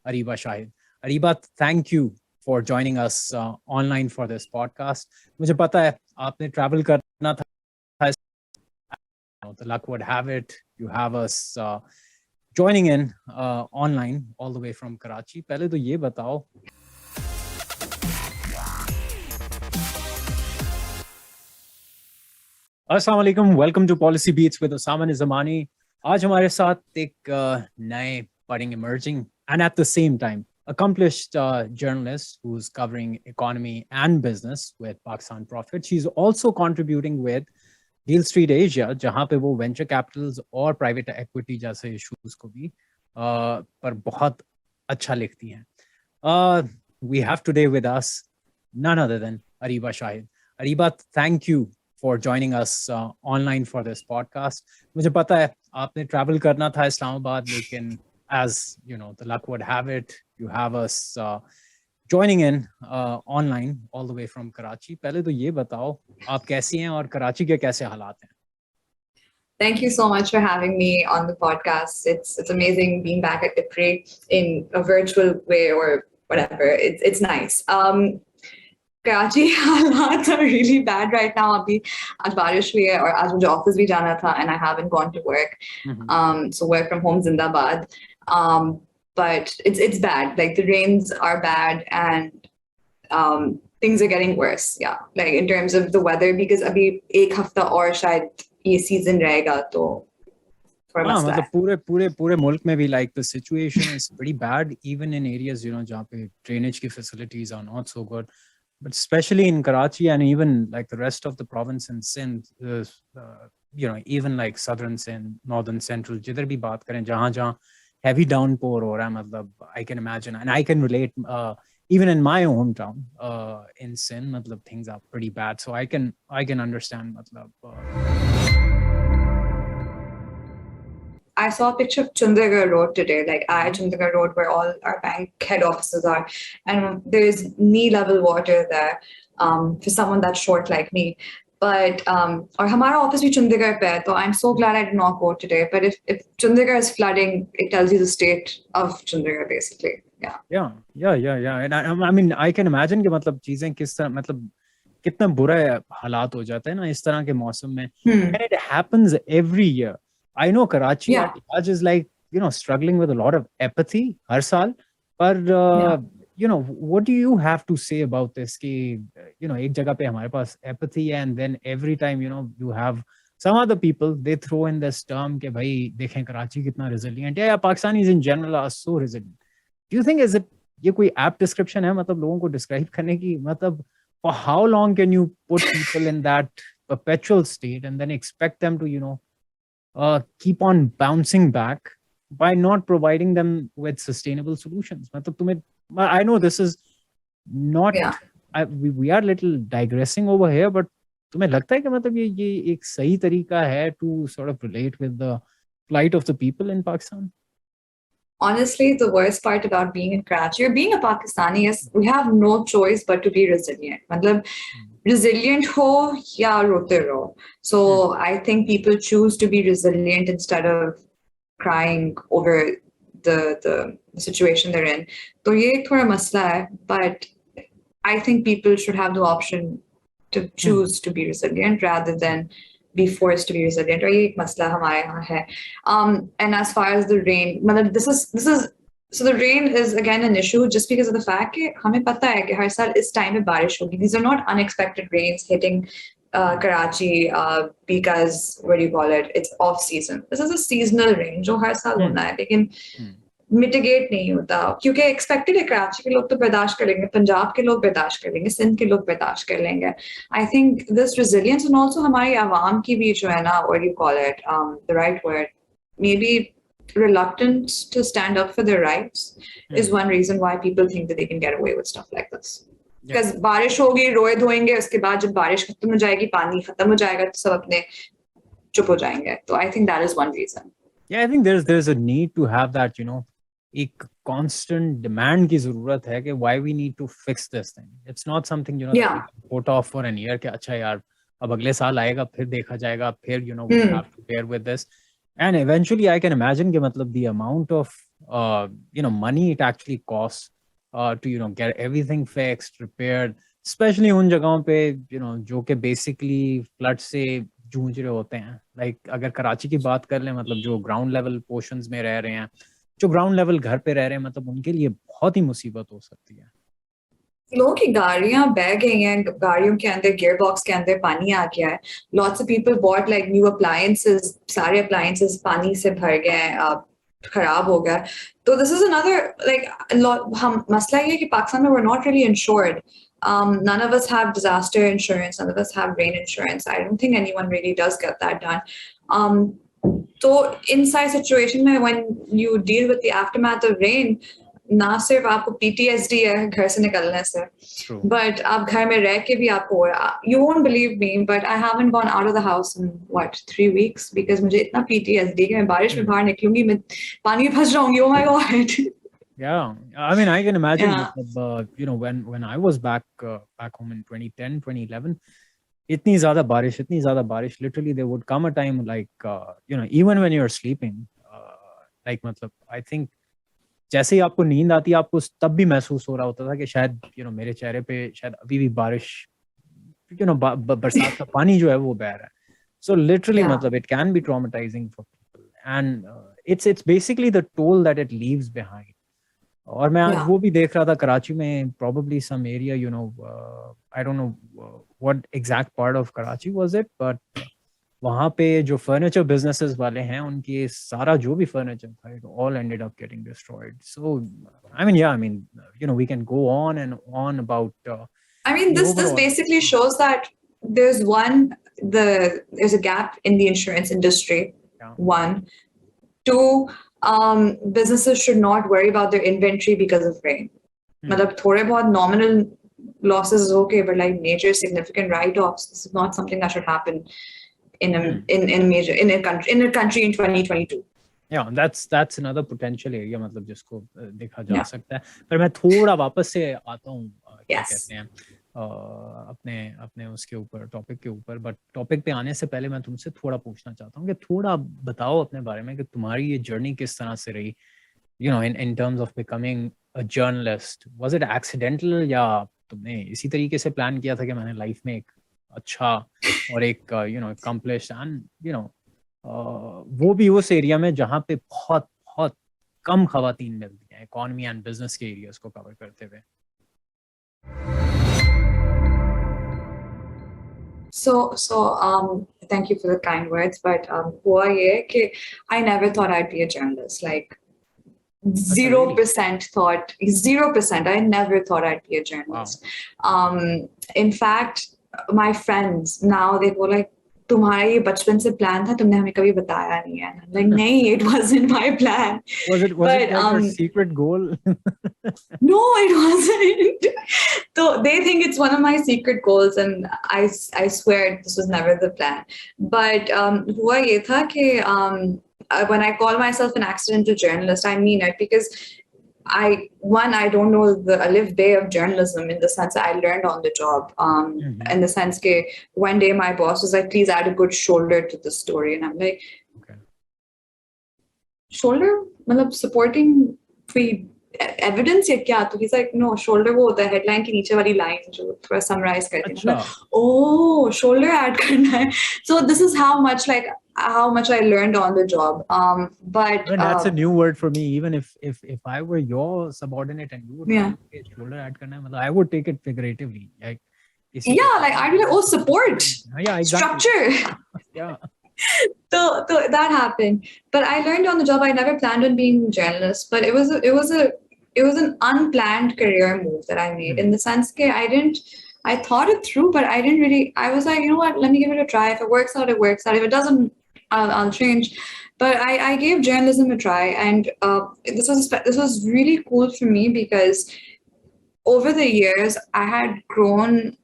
Ariba Shahid. Ariba, thank you for joining us online for this podcast. मुझे पता है आपने travel करना था. The luck would have it. You have us joining in online all the way from Karachi. पहले तो ये बताओ. अस्सलाम वालेकुम, welcome to policy beats with Usama Nizamani. आज हमारे साथ एक नए budding emerging and at the same time accomplished journalist who's covering economy and business with Pakistan Profit. She's also contributing with Deal Street Asia, जहाँ पे वो venture capitals और private equity जैसे issues को भी पर बहुत अच्छा लिखती हैं. We have today with us none other than Ariba Shahid. Ariba, thank you for joining us online for this podcast. मुझे पता है आपने travel करना था इस्लामाबाद, लेकिन as you know, the luck would have it, you have us joining in online all the way from Karachi. पहले तो ये बताओ आप कैसी हैं और कराची के कैसे हालात हैं? Thank you so much for having me on the podcast. It's amazing being back at IPRI in a virtual way or whatever. It's nice. Karachi हालात are really bad right now. अभी आज बारिश हुई है और आज मुझे ऑफिस भी जाना था and I haven't gone to work. So work from home Zindabad. But it's bad. Like the rains are bad and things are getting worse. Yeah, like in terms of the weather, because अभी एक हफ्ता और शायद ये season रहेगा तो मतलब पूरे मुल्क में भी like the situation is pretty bad, even in areas जहाँ पे drainage की facilities are not so good. But especially in Karachi and even like the rest of the province in Sindh, even like southern Sindh, northern central, जिधर भी बात करें जहाँ heavy downpour हो रहा है, मतलब I can imagine and I can relate. Even in my hometown in Sindh, मतलब things are pretty bad. So I can understand. I saw a picture of Chandigarh Road today, like Chandigarh Road, where all our bank head offices are, and there's knee-level water there for someone that's short like me. But और हमारा office भी Chandigarh पे है, so I'm so glad I did not go today. But if Chandigarh is flooding, it tells you the state of Chandigarh basically. Yeah. And I mean, I can imagine कि मतलब चीजें किस तरह, मतलब कितना बुरा हालात हो जाते हैं ना इस तरह के मौसम में. And it happens every year. I know Karachi at large is like, struggling with a lot of apathy हर साल. But what do you have to say about this? कि एक जगह पे हमारे पास apathy है, and then every time you have some other people, they throw in this term कि भाई देखें कराची कितना resilient है, या Pakistanis in general are so resilient. Do you think is it ये कोई apt description है, मतलब लोगों को describe करने की, मतलब for how long can you put people in that perpetual state and then expect them to keep on bouncing back by not providing them with sustainable solutions? मतलब तुम्हें, I know this is not, we are little digressing over here, but तुम्हें लगता है कि मतलब ये एक सही तरीका है to sort of relate with the plight of the people in Pakistan? Honestly, the worst part about being in Karachi or being a Pakistani is we have no choice but to be resilient. मतलब resilient ho ya rote raho. So I think people choose to be resilient instead of crying over the situation they're in. So ye ek thoda masla hai, but I think people should have the option to choose to be resilient rather than be forced to be resilient. Or ye ek masla hamare yahan hai. And as far as the rain, this is so the rain is again an issue just because of the fact that हमें पता है कि हर साल इस time में बारिश होगी. These are not unexpected rains hitting Karachi because what do you call it? It's off season. This is a seasonal rain जो हर साल होना है, लेकिन mitigate नहीं होता क्योंकि expected है. कराची के लोग तो बर्दाश्त कर लेंगे, पंजाब के लोग बर्दाश्त कर लेंगे, सिंध के लोग बर्दाश्त कर लेंगे. I think this resilience and also हमारी आवाम की भी जो है ना, what do you call it? The right word, maybe reluctant to stand up for their rights is one reason why people think that they can get away with stuff like this. Because बारिश होगी, रोए धोएंगे, उसके बाद जब बारिश खत्म हो जाएगी, पानी खत्म हो जाएगा, तो सब अपने चुप हो जाएंगे. So I think that is one reason. Yeah, I think there's a need to have that, एक constant demand की जरूरत है कि why we need to fix this thing. It's not something that we can put off for an year कि अच्छा यार अब अगले साल आएगा फिर देखा जाएगा फिर we have to bear with this. And eventually I can imagine कि मतलब the amount of money it actually costs to get everything fixed, repaired, especially उन जगहों पे जो कि basically flood से जूझ रहे होते हैं. Like अगर कराची की बात कर लें, मतलब जो ground level portions में रह रहे हैं, जो ground level घर पे रह रहे हैं, मतलब उनके लिए बहुत ही मुसीबत हो सकती है. लोगों की गाड़ियां बह गई हैं, गाड़ियों के अंदर गियर बॉक्स के अंदर पानी आ गया है. Lots of people bought like new appliances, सारे अप्लायंसेस पानी से भर गए हैं, खराब हो गया. तो दिस इज अनदर लाइक हम मसला ये है कि पाकिस्तान में we're not really insured. None of us have disaster insurance, none of us have rain insurance. I don't think anyone really does get that done. So in such situation में when you deal with the aftermath of rain, ना सिर्फ आपको PTSD है घर से निकलने से, but आप घर में रह के भी आपको, you won't believe me, but I haven't gone out of the house in 3 weeks because मुझे इतना PTSD कि मैं बारिश में बाहर निकलूंगी, मैं पानी में फंस जाऊंगी. Oh my God. Yeah, I mean, I can imagine, when I was back home in 2010, 2011, itni zyada barish, literally there would come a time like, even when you're sleeping, like, matlab, I think, जैसे ही आपको नींद आती है, आपको तब भी महसूस हो रहा होता था कि शायद, मेरे चेहरे पे शायद अभी भी बारिश, बरसात का पानी जो है वो बह रहा है. So literally, matlab, it can be traumatizing for people, and it's basically the toll that it leaves behind. और मैं आज वो भी देख रहा था कराची में, probably some area, I don't know what exact part of Karachi was it, but वहाँ पे जो furniture businesses वाले हैं, उनकी सारा जो भी furniture था, it all ended up getting destroyed. So, I mean, we can go on and on about. I mean, this basically shows that there's a gap in the insurance industry. Yeah. 1, 2. Businesses should not worry about their inventory because of rain. मतलब थोड़े बहुत nominal losses is okay, but like major significant write-offs, this is not something that should happen in a country in 2022. Yeah, that's another potential area, मतलब जिसको देखा जा सकता है. पर मैं थोड़ा वापस से आता हूँ, क्या कहते हैं, अपने उसके ऊपर, टॉपिक के ऊपर. बट टॉपिक पे आने से पहले मैं तुमसे थोड़ा पूछना चाहता हूँ कि थोड़ा बताओ अपने बारे में कि तुम्हारी ये जर्नी किस तरह से रही, in terms of becoming a journalist. Was it accidental, या तुमने इसी तरीके से प्लान किया था कि मैंने लाइफ में एक अच्छा और एक accomplished and वो भी उस एरिया में जहाँ पे बहुत बहुत कम खवातीन मिलती हैं, इकोनॉमी एंड बिजनेस के एरियाज को कवर करते हुए. So thank you for the kind words, but हुआ ये कि I never thought I'd be a journalist. Like 0% thought, 0%. I never thought I'd be a journalist. Wow. In fact, my friends now, they go like, तुम्हारा ये बचपन से plan था, तुमने हमें कभी बताया नहीं है. Like, नहीं, it wasn't my plan. Was it like your secret goal? No, it wasn't. So they think it's one of my secret goals, and I swear this was never the plan. But हुआ ये था कि when I call myself an accidental journalist, I mean it, because I don't know the alif bay of journalism, in the sense that I learned on the job. In the sense that one day my boss was like, please add a good shoulder to the story. And I'm like, okay. Shoulder? Matlab supporting free evidence या क्या? So he's like, no, shoulder वो होता है headline के नीचे वाली line जो थोड़ा summarize करती है. Like, oh, shoulder add करना है. So this is how much I learned on the job. But that's a new word for me. Even if I were your subordinate and you would shoulder add करना है, I would take it figuratively. Like, like I'd be like, oh, support. Yeah, exactly. Structure. Yeah. So that happened. But I learned on the job. I never planned on being a journalist, but it was an unplanned career move that I made, in the sense that I thought it through, but I didn't really, I was like, you know what, let me give it a try. If it works out, it works out. If it doesn't, I'll change. But I gave journalism a try, and this was really cool for me, because over the years I had grown,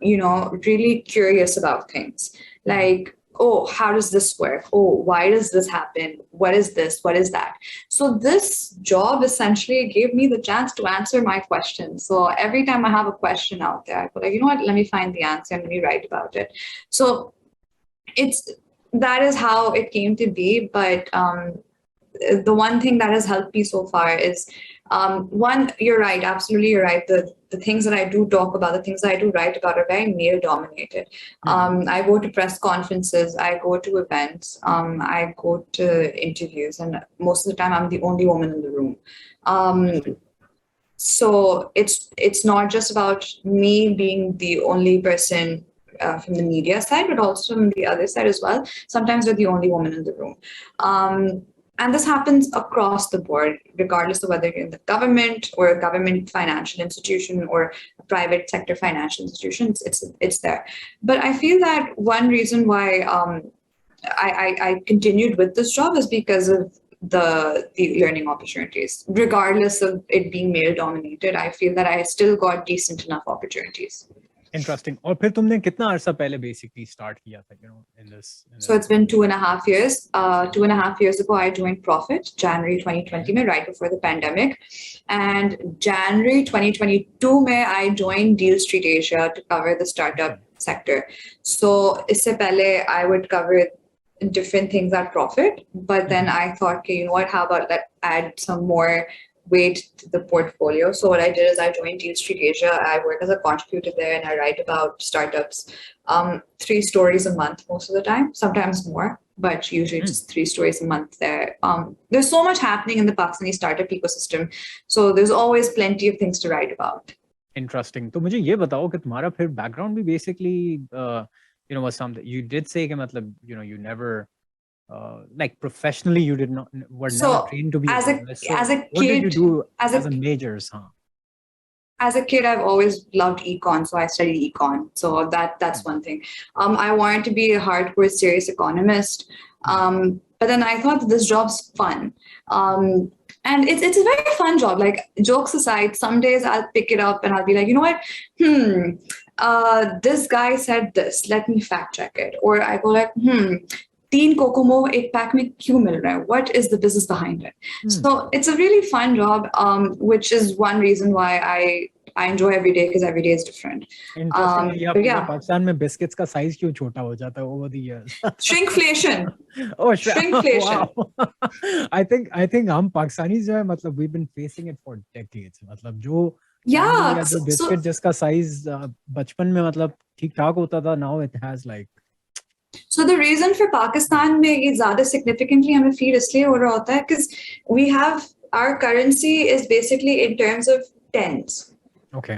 really curious about things. Like, oh, how does this work? Oh, why does this happen? What is this? What is that? So this job essentially gave me the chance to answer my questions. So every time I have a question out there, I go like, you know what, let me find the answer and let me write about it. So that is how it came to be. But the one thing that has helped me so far is one, you're right, absolutely you're right. The things that I do talk about, the things that I do write about are very male dominated. I go to press conferences, I go to events, I go to interviews, and most of the time I'm the only woman in the room. So it's not just about me being the only person from the media side, but also from the other side as well. Sometimes we're the only woman in the room. And this happens across the board, regardless of whether you're in the government or a government financial institution or a private sector financial institution. It's there. But I feel that one reason why I continued with this job is because of the learning opportunities. Regardless of it being male dominated, I feel that I still got decent enough opportunities. Interesting. और फिर तुमने कितना अर्सा पहले basically start किया था, in this? So it's been 2.5 years. 2.5 years ago, I joined Profit, January 2020, right before the pandemic. And January 2022, I joined Deal Street Asia to cover the startup sector. So isse pehle, I would cover different things at Profit, but then I thought, okay, you know what, how about let's add some more weight to the portfolio. So what I did is I joined Deal Street Asia. I work as a contributor there and I write about startups. 3 stories a month most of the time, sometimes more, but usually just 3 stories a month there. There's so much happening in the Pakistani startup ecosystem. So there's always plenty of things to write about. Interesting. तो मुझे ये बताओ कि तुम्हारा फिर background भी basically was something you did say कि मतलब you never like professionally you were never trained to be a journalist. So as a what kid, did you do as a majors? As a kid, I've always loved econ, so I studied econ. So that's one thing. I wanted to be a hardcore serious economist, but then I thought that this job's fun. And it's a very fun job. Like, jokes aside, some days I'll pick it up and I'll be like, you know what? This guy said this. Let me fact check it. Or I go like, 3 Kokomo ek pack mein kyun mil raha hai? What is the business behind it? So it's a really fun job, which is one reason why I enjoy every day, because every day is different. Interesting. Yeah. Pakistan mein biscuits ka size kyun chota ho jata hai over the years? Shrinkflation. Oh, shrinkflation. Wow. I think hum Pakistanis jo hai, matlab we've been facing it for decades. Matlab jo biscuit jiska size bachpan mein matlab theek thaak hota tha, now it has like. So the reason for Pakistan में ये ज़्यादा significantly हमें feel इसलिए हो रहा होता है because we have our currency is basically in terms of tens. Okay.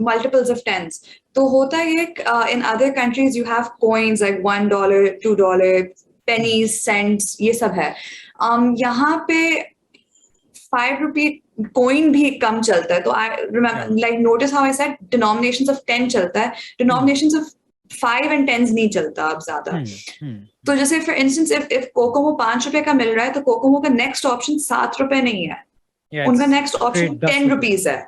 Multiples of tens. तो होता ये in other countries you have coins like $1, $2, pennies, cents, ये सब है. यहाँ पे 5 rupee coin भी कम चलता है. तो I remember, like, notice how I said denominations of 10 चलता है. Denominations of 5 and 10s नहीं चलता अब ज्यादा. तो जैसे for instance if कोकोमो 5 रुपए का मिल रहा है तो कोकोमो का next option 7 रुपए नहीं है. उनका next option 10 rupees है.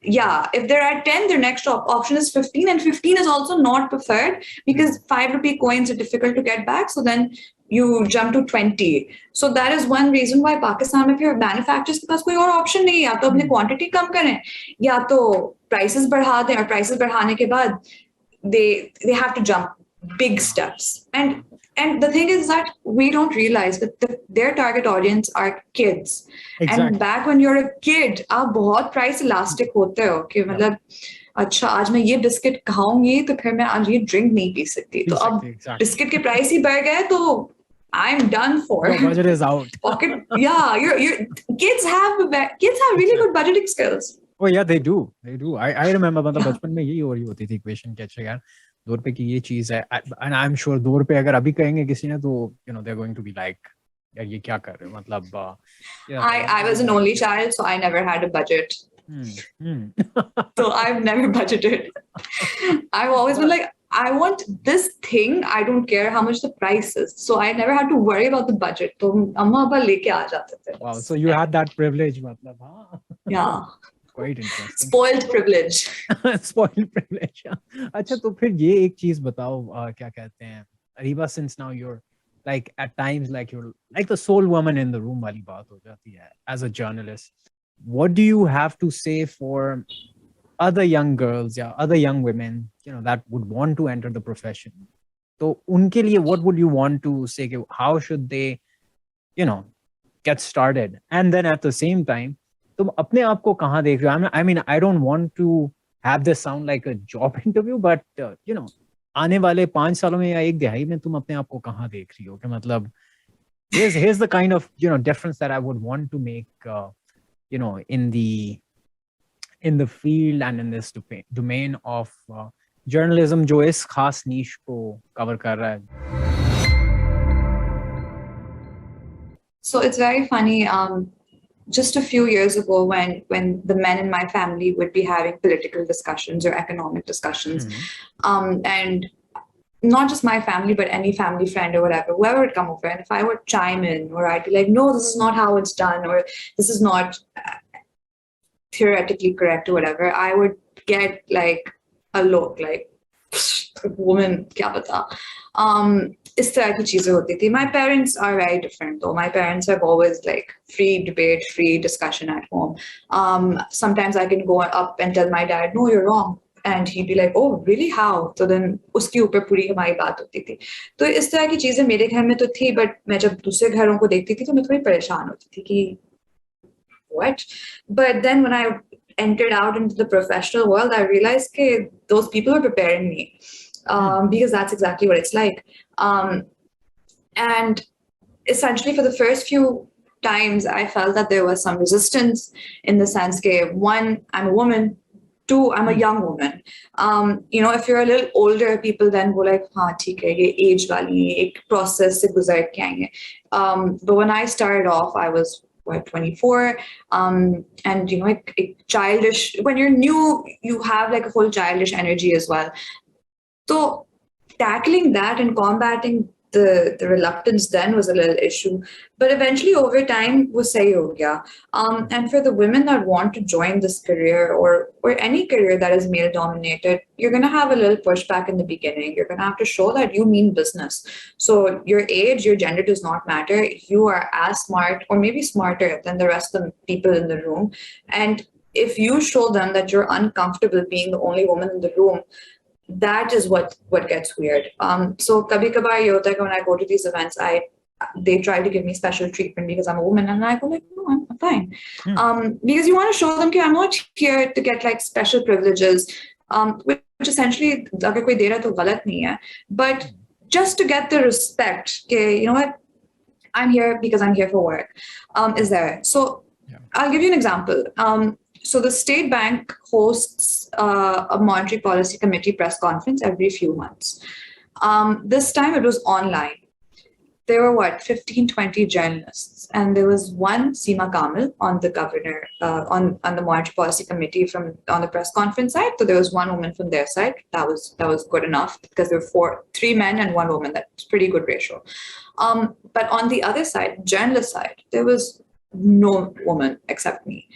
Yeah. If they're at 10, their next option is 15, and 15 is also not preferred because 5 rupee coins are difficult to get back. So then you jump to 20. So that is one reason why Pakistan में फिर manufacturers के पास कोई और option नहीं है. या तो अपनी quantity कम करें या तो prices बढ़ा दें, और prices बढ़ाने के बाद they have to jump big steps. And the thing is that we don't realize that their target audience are kids. Exactly. And back when you're a kid, आप बहुत price elastic होते हो कि मतलब अच्छा आज मैं ये बिस्किट खाऊंगी तो फिर मैं आज ये ड्रिंक नहीं पी सकती. तो अब बिस्किट के प्राइस ही बढ़ गए तो I'm done for. Your budget is out. Pocket, yeah, your kids have really good budgeting skills. Oh yeah, they do. I remember मतलब बचपन में यही हो रही होती थी इक्वेशन कि अच्छा यार 2 रुपए की ये चीज है, and I'm sure 2 रुपए अगर अभी कहेंगे किसी ने तो they're going to be like यार ये क्या कर रहे हो मतलब. I was an only child, so I never had a budget. So I've never budgeted. I've always been like, I want this thing. I don't care how much the price is. So I never had to worry about the budget. So amma abba leke aa jate the. Wow. So you had that privilege, matlab, huh? Yeah. Quite interesting. Spoiled privilege. Spoiled privilege. अच्छा तो फिर ये एक चीज बताओ क्या कहते हैं Ariba, since now you're like at times like you're like the sole woman in the room वाली बात हो जाती है as a journalist. What do you have to say for other young girls, other young women, that would want to enter the profession? So unke liye, what would you want to say? How should they, get started, and then at the same time तुम अपने आप को कहाँ देख रहे हो? I mean, I don't want to have this sound like a job interview, but आने वाले 5 सालों में या 1 दिहाई में तुम अपने आप को कहाँ देख रही हो? कि मतलब here's the kind of difference that I would want to make in the field and in this domain of journalism जो इस खास niche को cover कर रहा है. So it's very funny. Just a few years ago, when the men in my family would be having political discussions or economic discussions, and not just my family, but any family friend or whatever, whoever would come over, and if I would chime in, or I'd be like, no, this is not how it's done, or this is not theoretically correct or whatever, I would get like a look like, woman, kya pata? इस तरह की चीजें होती थी. My parents are very different though. My parents have always like free debate, free discussion at home. Sometimes I can go up and tell my dad, no, you're wrong. And he'd be like, oh, really? How? So then उसके ऊपर पूरी हमारी बात होती थी. तो इस तरह की चीजें मेरे घर में तो थी, but मैं जब दूसरे घरों को देखती थी तो मैं थोड़ी परेशान होती थी कि what? But then when I entered out into the professional world, I realized that those people are preparing me. Because that's exactly what it's like. And essentially for the first few times, I felt that there was some resistance in the sense that one, I'm a woman, two, I'm a young woman. If you're a little older, people then go like, हाँ ठीक है, ये age वाली एक process से गुजर के आएंगे. But when I started off, I was 24, and childish. When you're new, you have like a whole childish energy as well. So tackling that and combating the reluctance then was a little issue, but eventually over time was sahi ho gaya. And for the women that want to join this career or any career that is male dominated, you're going to have a little pushback in the beginning. You're going to have to show that you mean business. So your age, your gender does not matter. You are as smart or maybe smarter than the rest of the people in the room. And if you show them that you're uncomfortable being the only woman in the room, that is what gets weird. So kabhi kabar ye hota hai when I go to these events, they try to give me special treatment because I'm a woman, and I go like, no, I'm fine. Because you want to show them that I'm not here to get like special privileges, which essentially agar koi de raha to galat nahi hai, but just to get the respect. Okay, you know what? I'm here because I'm here for work. Is there? So I'll give you an example. So the State Bank hosts a monetary policy committee press conference every few months. This time it was online. There were 15, 20 journalists, and there was one Seema Kamal on the governor on the monetary policy committee on the press conference side. So there was one woman from their side. That was good enough because there were 3 men and 1 woman. That's pretty good ratio. But on the other side, journalist side, there was no woman except me.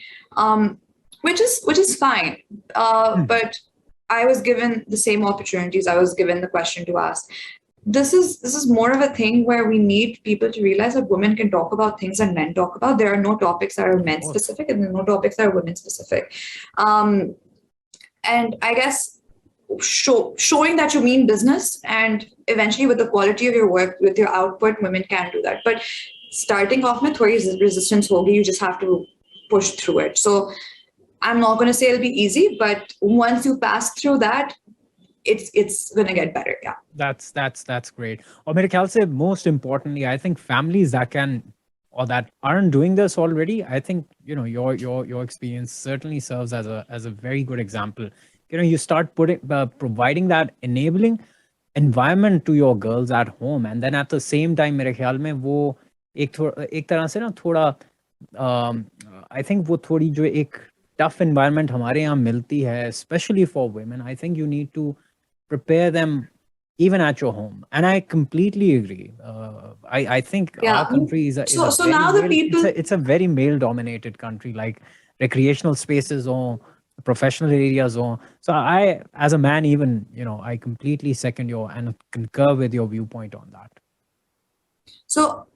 Which is fine, but I was given the same opportunities. I was given the question to ask. This is more of a thing where we need people to realize that women can talk about things that men talk about. There are no topics that are men specific, and there are no topics that are women specific. And I guess showing that you mean business, and eventually with the quality of your work, with your output, women can do that. But starting off with thodi resistance hogi, you just have to push through it. So I'm not going to say it'll be easy, but once you pass through that, it's going to get better. Yeah. That's great. Or mere khayal se, most importantly, I think families that can or that aren't doing this already, I think your experience certainly serves as a very good example. You start providing that enabling environment to your girls at home, and then at the same time, mere khayal mein wo ek tarah se na thoda I think वो थोड़ी जो एक tough environment हमारे यहाँ मिलती है, especially for women, I think you need to prepare them even at your home. And I completely agree. I think our country is it's a very male-dominated country, like recreational spaces or professional areas or. So I, as a man, even, I completely second and concur with your viewpoint on that. So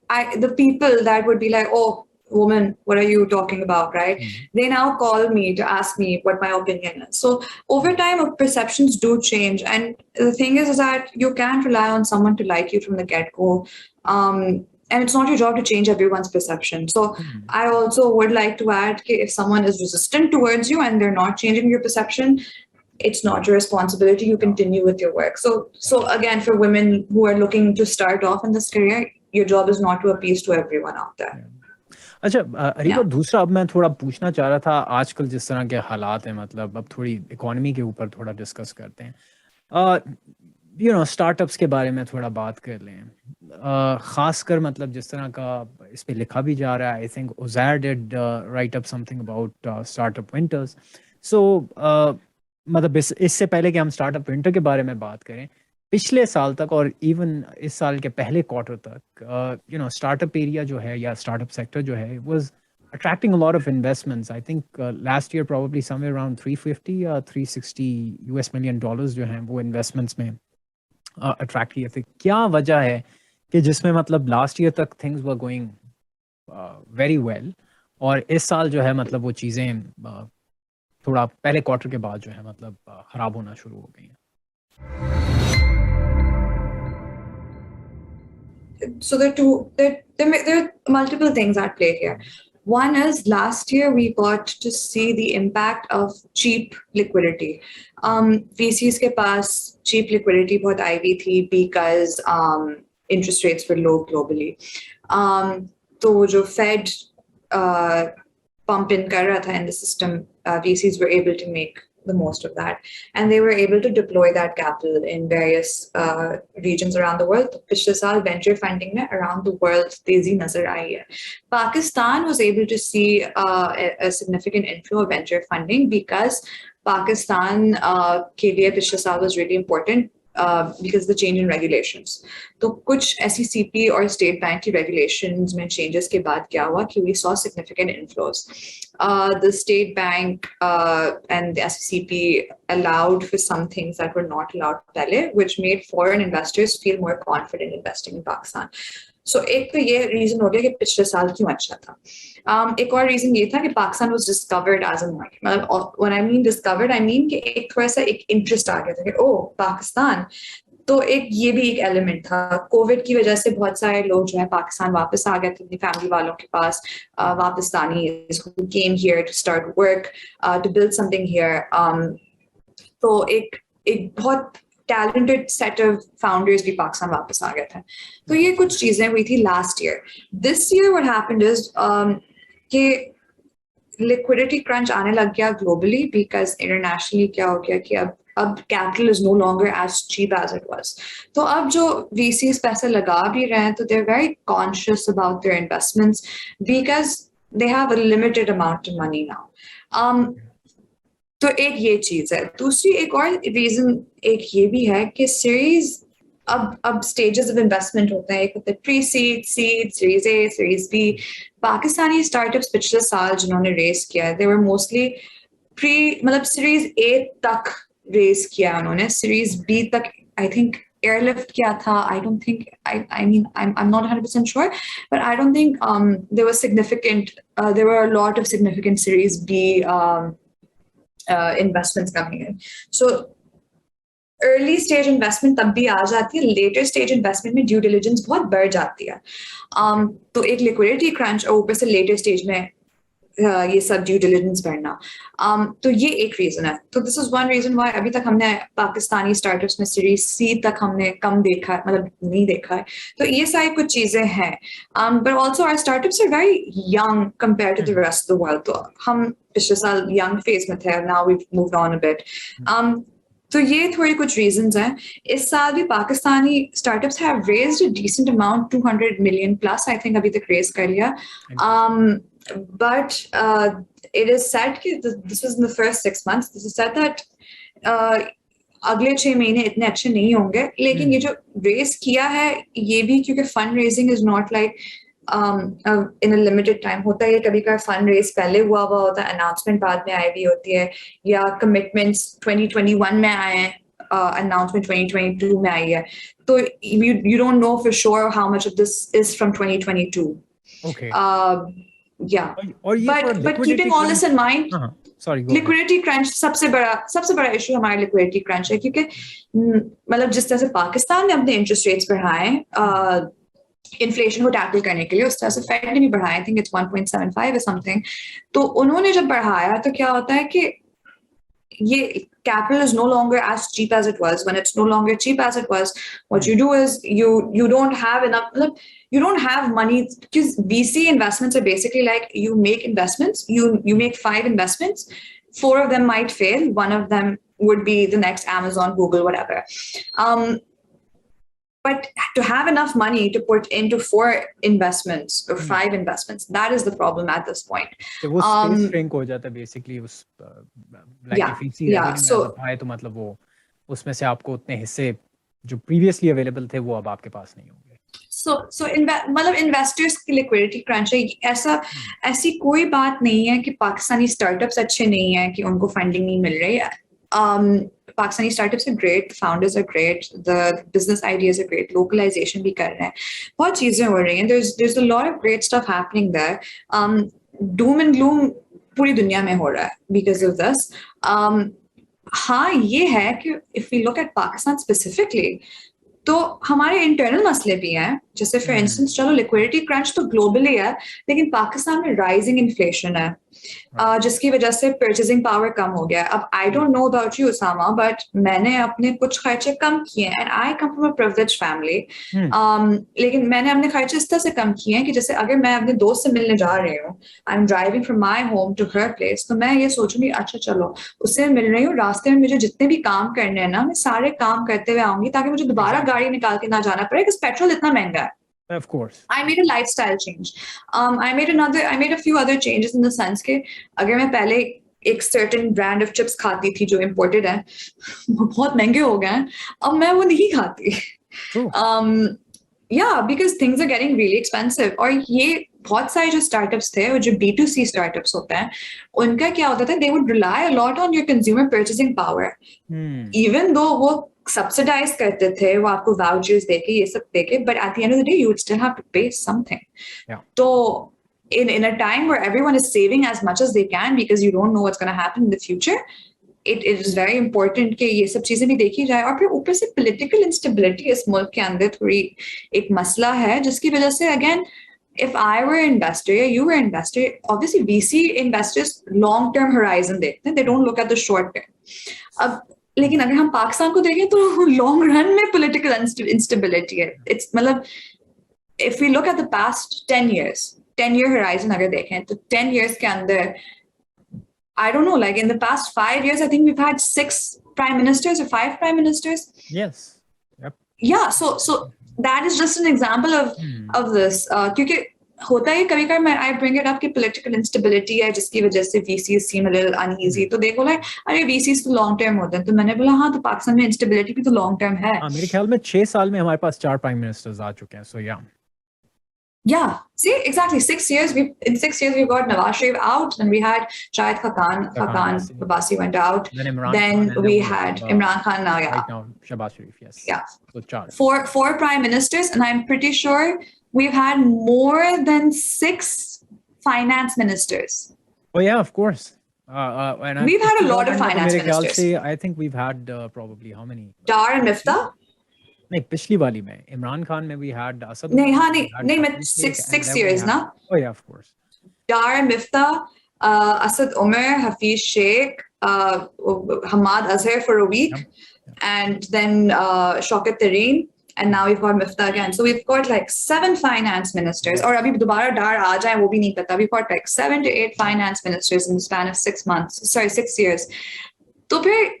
the people that would be like, oh, woman, what are you talking about, right? They now call me to ask me what my opinion is. So over time, perceptions do change. And the thing is that you can't rely on someone to like you from the get-go. And and it's not your job to change everyone's perception. So I also would like to add that if someone is resistant towards you and they're not changing your perception, it's not your responsibility. You continue with your work. So again, for women who are looking to start off in this career, your job is not to appease to everyone out there. अच्छा अरीबा, दूसरा अब मैं थोड़ा पूछना चाह रहा था, आजकल जिस तरह के हालात हैं, मतलब अब थोड़ी इकोनॉमी के ऊपर थोड़ा डिस्कस करते हैं, स्टार्टअप्स के बारे में थोड़ा बात कर लें, खासकर मतलब जिस तरह का इस पे लिखा भी जा रहा है. I think Uzair did write up something about startup winters. So मतलब इससे पहले कि हम स्टार्टअप विंटर के बारे में बात करें, पिछले साल तक और इवन इस साल के पहले क्वार्टर तक स्टार्टअप एरिया जो है या स्टार्टअप सेक्टर जो है was attracting a lot of investments. I think last year probably somewhere around 350 or 360 US million dollars जो हैं वो investments में attract किए थे. क्या वजह है कि जिसमें मतलब last year तक things were going very well और इस साल जो है मतलब वो चीज़ें थोड़ा पहले क्वार्टर के बाद जो है मतलब खराब होना शुरू हो गई हैं? So there are multiple things at play here. One is last year we got to see the impact of cheap liquidity. VCs के पास cheap liquidity बहुत आई हुई थी because interest rates were low globally. तो जो Fed pump in कर रहा था in the system, VCs were able to make the most of that, and they were able to deploy that capital in various regions around the world. पिछले साल venture funding में around the world तेजी नजर आई है. Pakistan was able to see a significant inflow of venture funding because Pakistan के लिए पिछले साल was really important because the change in regulations. तो कुछ SECP और state bank की regulations में changes के बाद क्या हुआ कि we saw significant inflows. The state bank and the SECP allowed for some things that were not allowed pehle, which made foreign investors feel more confident investing in Pakistan. So एक तो ये reason हो गया कि पिछले साल क्यों अच्छा था. एक और reason ये था कि Pakistan was discovered as a market. मतलब when I mean discovered, I mean कि एक थोड़ा सा एक interest आ गया था कि oh पाकिस्तान. तो एक ये भी एक एलिमेंट था. कोविड की वजह से बहुत सारे लोग जो है पाकिस्तान वापस आ गए थे अपनी फैमिली वालों के पास. Pakistanis who came here to start work, to build something here. तो एक बहुत talented set of founders भी पाकिस्तान वापस आ गए थे. तो ये कुछ चीजें हुई थी last year. This year what happened is कि liquidity crunch आने लग गया globally because internationally क्या हो गया कि अब capital is no longer as cheap as it was. तो अब जो VCs पैसे लगा भी रहे हैं तो they're very conscious about their investments because they have a limited amount of money now. तो एक ये चीज है. दूसरी एक और रीजन एक ये भी है कि सीरीज अब स्टेजेस ऑफ इन्वेस्टमेंट होते हैं. एक होता है pre seed, seed, series A, series B. Pakistani startups पिछले साल जिन्होंने रेस किया है, दे वर मोस्टली प्री, मतलब सीरीज ए तक रेस किया उन्होंने. सीरीज बी तक आई थिंक airlift किया था. I don't think, I mean, I'm not 100% sure, but I don't think there was significant, there were a lot of significant Series B investments coming in. So early stage investment तब भी आ जाती है, later stage investment में due diligence बहुत बढ़ जाती है. तो एक liquidity crunch और ऊपर से later stage में ये सब ड्यू डिलिजेंस बढ़ना. तो ये एक रीजन है. तो this is one reason why अभी तक हमने पाकिस्तानी स्टार्टअप्स में सीरीज सी तक हमने कम देखा है, मतलब नहीं देखा है. तो ये सारी कुछ चीजें हैं. But also our startups are very young compare to the rest of the world. तो हम पिछले साल यंग फेज में थे, now we moved on a bit. तो ये थोड़ी कुछ रीजंस हैं. इस साल भी Pakistani startups have raised a decent amount, 200 million plus I think अभी तक रेज कर लिया. But it is said that this was in the first 6 months. This is said that अगले 6 महीने इतने अच्छे नहीं होंगे. लेकिन ये जो रेस किया है ये भी क्योंकि fund raising is not like in a limited time. होता है कभी कभी फंड रेज पहले हुआ होता है, अनाउंसमेंट बाद में आई भी होती है, या कमिटमेंट्स 2021 में आए हैं, announcement 2022 में आई है. तो you don't know for sure how much of this is from 2022. Okay. Yeah, but keeping all this in mind, liquidity crunch सबसे बड़ा इशू हमारा liquidity crunch है. क्योंकि मतलब जिस तरह से पाकिस्तान ने अपने इंटरेस्ट रेट्स बढ़ाए इन्फ्लेशन को टैकल करने के लिए उस तरह से फेड ने भी बढ़ाया, I think it's 1.75 or something. तो उन्होंने जब बढ़ाया तो क्या होता है कि ये capital is no longer as cheap as it was. When it's no longer cheap as it was, what you do is you don't have enough, you don't have money, because VC investments are basically like you make investments, you make 5 investments, 4 of them might fail, one of them would be the next Amazon, Google, whatever. But to have enough money to put into 4 investments or 5 investments, that is the problem at this point. So वो space shrink हो जाता है basically उस like if VC revenue है तो मतलब वो उसमें से आपको उतने हिस्से जो previously available थे वो अब आपके पास नहीं होंगे. So मतलब investors की liquidity crunch है, ऐसी कोई बात नहीं है कि पाकिस्तानी startups अच्छे नहीं हैं कि उनको funding नहीं मिल रही है. Pakistani startups are great, the founders are great, the business ideas are great, localization भी कर रहे हैं, बहुत चीजें हो रही हैं, there's a lot of great stuff happening there. Doom and gloom पूरी दुनिया में हो रहा है because of this. हाँ ये है कि if we look at Pakistan specifically, तो हमारे इंटरनल मसले भी हैं, जैसे फॉर इंस्टेंस चलो लिक्विडिटी क्रंच तो ग्लोबली है, लेकिन पाकिस्तान में राइजिंग इन्फ्लेशन है, जिसकी वजह से परचेजिंग पावर कम हो गया. अब I don't know about you Usama, but मैंने अपने कुछ खर्चे कम किए हैं, and I come from a privileged family, लेकिन मैंने अपने खर्चे इस तरह से कम किए हैं कि जैसे अगर मैं अपने दोस्त से मिलने जा रही हूँ, I am driving from my home to her place, तो मैं ये सोचूंगी अच्छा चलो उससे मिल रही हूँ, रास्ते में मुझे जितने भी काम करने हैं ना, मैं सारे काम करते हुए आऊंगी ताकि मुझे दोबारा गाड़ी निकाल के ना जाना पड़े, because पेट्रोल इतना महंगा है. Of course. I made a lifestyle change. I made a few other changes in the sense कि अगर मैं पहले एक certain brand of chips खाती थी जो imported है, बहुत महंगे हो गए हैं, अब मैं वो नहीं खाती. Yeah, because things are getting really expensive. और ये बहुत सारे जो startups थे, जो B2C startups होते हैं, उनका क्या होता था, they would rely a lot on your consumer purchasing power. Even though वो subsidize करते थे, वो आपको vouchers देके ये सब देके, but at the end of the day you would still have to pay something. Yeah. So in a time where everyone is saving as much as they can because you don't know what's going to happen in the future, it is very important कि ये सब चीजें भी देखी जाए. और फिर ऊपर से political instability इस मुल्क के अंदर थोड़ी एक मसला है, जिसकी वजह से again, if I were an investor, you were an investor, obviously VC investors long-term horizon देखते हैं, they don't look at the short term. अब लेकिन अगर हम पाकिस्तान को देखें तो लॉन्ग रन में पॉलिटिकल इंस्टेबिलिटी है. इट्स मतलब if we look at the past 10 years, 10-year horizon अगर देखें तो 10 years के अंदर, I don't know, like in the past 5 years, I think we've had 6 prime ministers or 5 prime ministers. Yes. Yep. Yeah, so that is just an example of this. क्योंकि होता है कभी कभी, मैं I bring it up कि political instability है जिसकी वजह से VCs seem a little uneasy. तो देखो like अरे VCs तो long term होते हैं, तो मैंने बोला हाँ तो पाकिस्तान में instability भी तो long term है. हाँ मेरे ख्याल में 6 साल में हमारे पास 4 prime ministers आ चुके हैं. So yeah, see exactly 6 years. In 6 years we got Nawaz Sharif out, then we had Shahid Khaqan Abbasi went out. Then we had Imran Khan now. Yeah. Right now Shahbaz Sharif. Yes. Yeah. So 4 prime ministers, and I'm pretty sure we've had more than 6 finance ministers. Oh yeah, of course. And we've had a lot of finance ministers. I think we've had probably how many? Dar and Miftah. नहीं पिछली वाली में इमरान खान में we had Asad. नहीं हाँ नहीं मैं 6 years ना. Oh yeah, of course. Dar and Miftah, Asad Umar, Hafiz Sheikh, Hamad Azhar for a week, and then Shaukat Tareen, and now we've got Miftah again. So we've got like 7 finance ministers. और अभी दोबारा Dar आ जाए वो भी नहीं पता. We've got like 7 to 8 finance ministers in the span of 6 years. तो फिर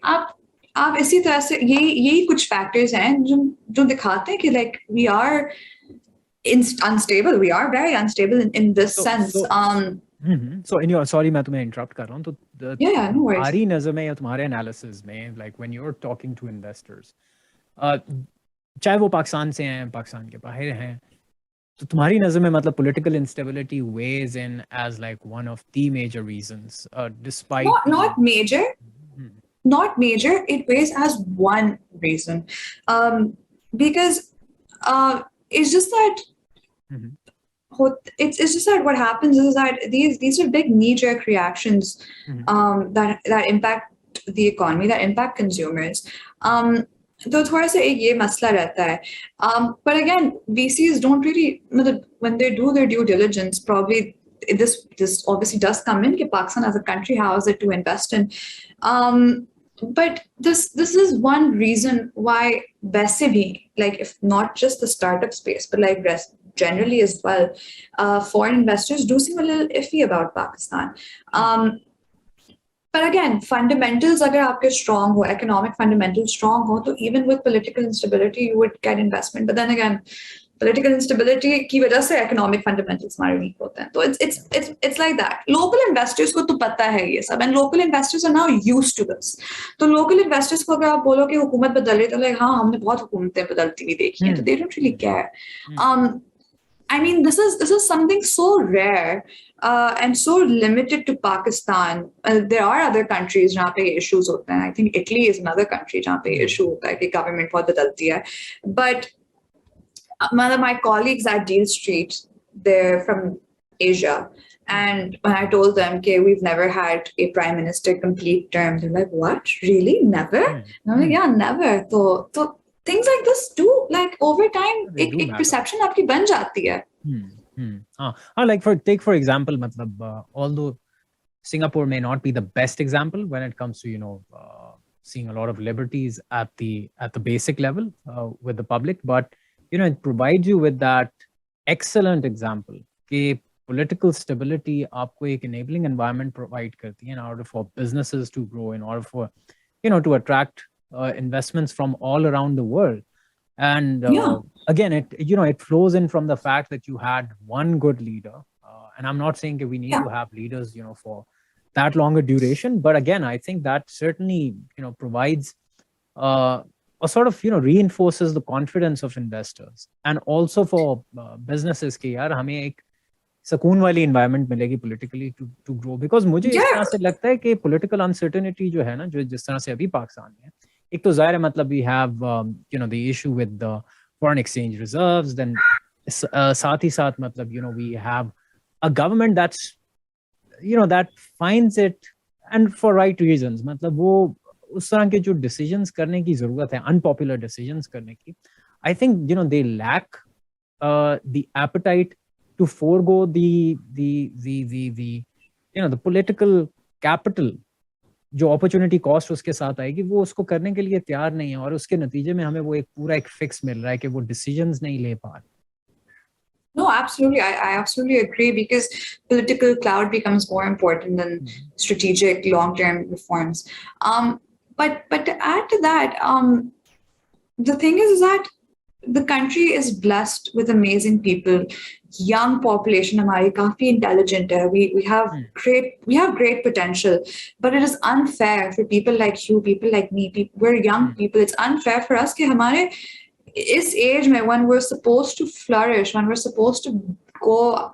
आप इसी तरह से यही कुछ फैक्टर्स हैं जो दिखाते हैं कि like we are unstable, we are very unstable in this sense. So in your, sorry मैं तुम्हें इंटरप्ट कर रहा हूँ, तो no worries. तुम्हारी नज़र में या तुम्हारे एनालिसिस में like when you're talking to investors, चाहे वो पाकिस्तान से हैं पाकिस्तान के बाहर हैं, तो तुम्हारी नज़र में मतलब political instability weighs in as like one of the major reasons, despite not major. Not major, it weighs as one reason, because it's just that it's just that what happens is that these are big knee-jerk reactions that impact the economy, that impact consumers. तो थोड़ा सा एक ये मसला रहता है. But again, VCs don't really, when they do their due diligence, probably this obviously does come in. कि Pakistan as a country, how is it to invest in? But this is one reason why वैसे भी, like if not just the startup space, but like generally as well, foreign investors do seem a little iffy about Pakistan. But again, fundamentals अगर आपके strong हो, economic fundamentals strong हो, तो even with political instability, you would get investment. But then again, political instability की वजह से economic fundamentals हमारे weak होते हैं. तो it's like that. Local investors को तो पता है ये सब, and local investors are now used to this. तो local investors को अगर आप बोलो कि हुकूमत बदल रही है, तो like हाँ हमने बहुत हुकूमतें बदलती हुई देखी हैं, तो they don't really care. I mean, this is something so rare and so limited to Pakistan. There are other countries जहाँ पे issues होते हैं. I think Italy is another country जहाँ पे issue होता है कि government बहुत बदलती है. But my colleagues at Deal Street, they're from Asia. And when I told them, okay, we've never had a prime minister complete term, they're like, what? Really? Never? And I'm like, yeah, never. So things like this do, like over time, एक perception आपकी बन जाती है. Like for example, matlab, although Singapore may not be the best example when it comes to seeing a lot of liberties at the basic level with the public, but it provides you with that excellent example कि political stability आपको एक enabling environment provide करती है in order for businesses to grow, in order for to attract investments from all around the world. And again, it flows in from the fact that you had one good leader, and I'm not saying that we need to have leaders for that longer duration, but again, I think that certainly provides or sort of reinforces the confidence of investors, and also for businesses कि यार हमें एक सकून वाली environment मिलेगी politically to grow, because मुझे इस तरह से लगता है कि political uncertainty जो है ना, जो जिस तरह से अभी पाकिस्तान में है, एक तो जाहिर है मतलब we have the issue with the foreign exchange reserves, then साथ ही साथ मतलब we have a government that's that finds it, and for right reasons, मतलब वो उस तरह के जो decisions करने की जरूरत है, unpopular decisions करने की, I think they lack the appetite to forego the political capital जो opportunity cost उसके साथ आएगी, वो उसको करने के लिए तैयार नहीं है, और उसके नतीजे में हमें वो एक पूरा एक fix मिल रहा है कि वो decisions नहीं ले पा रहे. No, absolutely. I absolutely agree, because political clout becomes more important than strategic long-term reforms. But to add to that, the thing is that the country is blessed with amazing people, young population, हमारी काफी intelligent है. We have great potential, but it is unfair for people like you, people like me. We're young people. It's unfair for us कि हमारे इस age में, when we're supposed to flourish, when we're supposed to go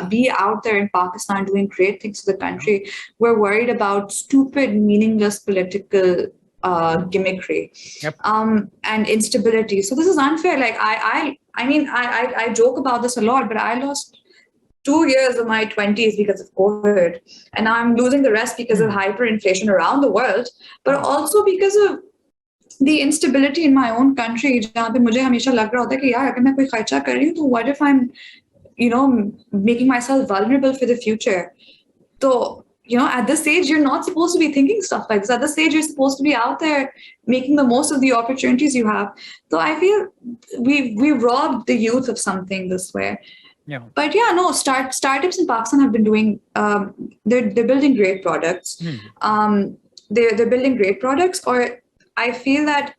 be out there in Pakistan doing great things for the country, we're worried about stupid, meaningless political gimmickry and instability. So this is unfair. Like I mean, I joke about this a lot, but I lost 2 years of my 20s because of COVID, and now I'm losing the rest because of hyperinflation around the world, but also because of the instability in my own country, जहाँ पे मुझे हमेशा लग रहा होता है कि यार अगर मैं कोई खर्चा कर रही हूँ, तो what if I'm making myself vulnerable for the future? So at this age, you're not supposed to be thinking stuff like this. At this age, you're supposed to be out there making the most of the opportunities you have. So I feel we robbed the youth of something this way. Yeah. But startups in Pakistan have been doing. They're building great products. They're building great products. Or I feel that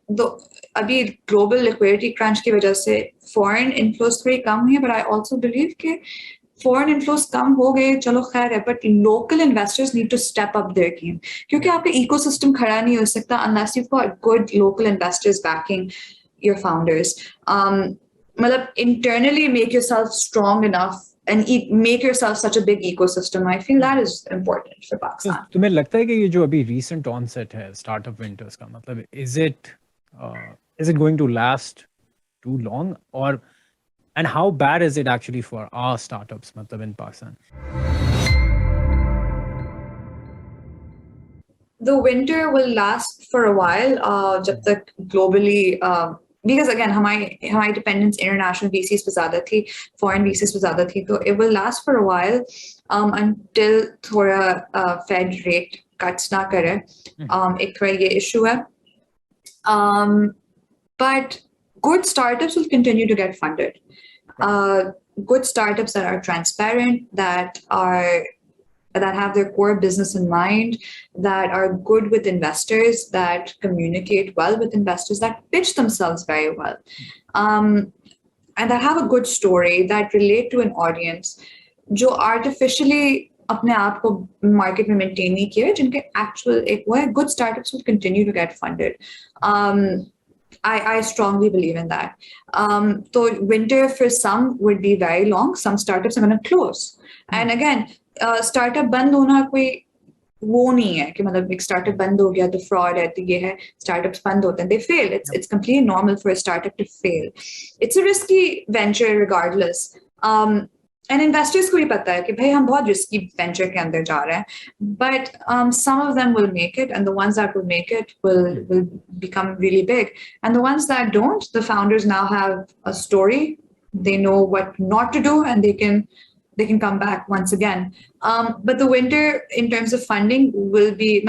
अभी global liquidity crunch की वजह से foreign inflows थोड़ी कम हुई है, but I also believe कि foreign inflows कम हो गए, चलो खैर है, but local investors need to step up their game, क्योंकि आपका ecosystem खड़ा नहीं हो सकता unless you've got good local investors backing your founders. मतलब internally make yourself strong enough and make yourself such a big ecosystem. I feel that is important for Pakistan. तो तुम्हें लगता है कि ये जो अभी recent onset है startup winters का, मतलब is it going to last too long, or and how bad is it actually for our startups मतलब in Pakistan? the winter will last for a while. जब तक globally, because again हमारी dependence international VCs पे ज़्यादा थी, foreign VCs पे ज़्यादा थी, तो it will last for a while until थोड़ा Fed rate cuts ना करे. एक थोड़ा ये issue है. But good startups will continue to get funded. Good startups that are transparent, that have their core business in mind, that are good with investors, that communicate well with investors, that pitch themselves very well, and that have a good story, that relate to an audience, जो artificially अपने आप को market में maintain नहीं किए, जिनके actual एक वो है, good startups will continue to get funded. I strongly believe in that. So winter for some would be very long. Some startups are going to close. And again, startup बंद होना कोई वो नहीं है कि मतलब एक startup बंद हो गया तो fraud है तो ये है, startups बंद होते हैं, they fail. It's completely normal for a startup to fail. It's a risky venture regardless. And investors को भी पता है कि भाई हम बहुत risky venture के अंदर जा रहे हैं, but some of them will make it, and the ones that will make it will become really big. And the ones that don't, the founders now have a story. They know what not to do, and they can come back once again. But the winter, in terms of funding, will be,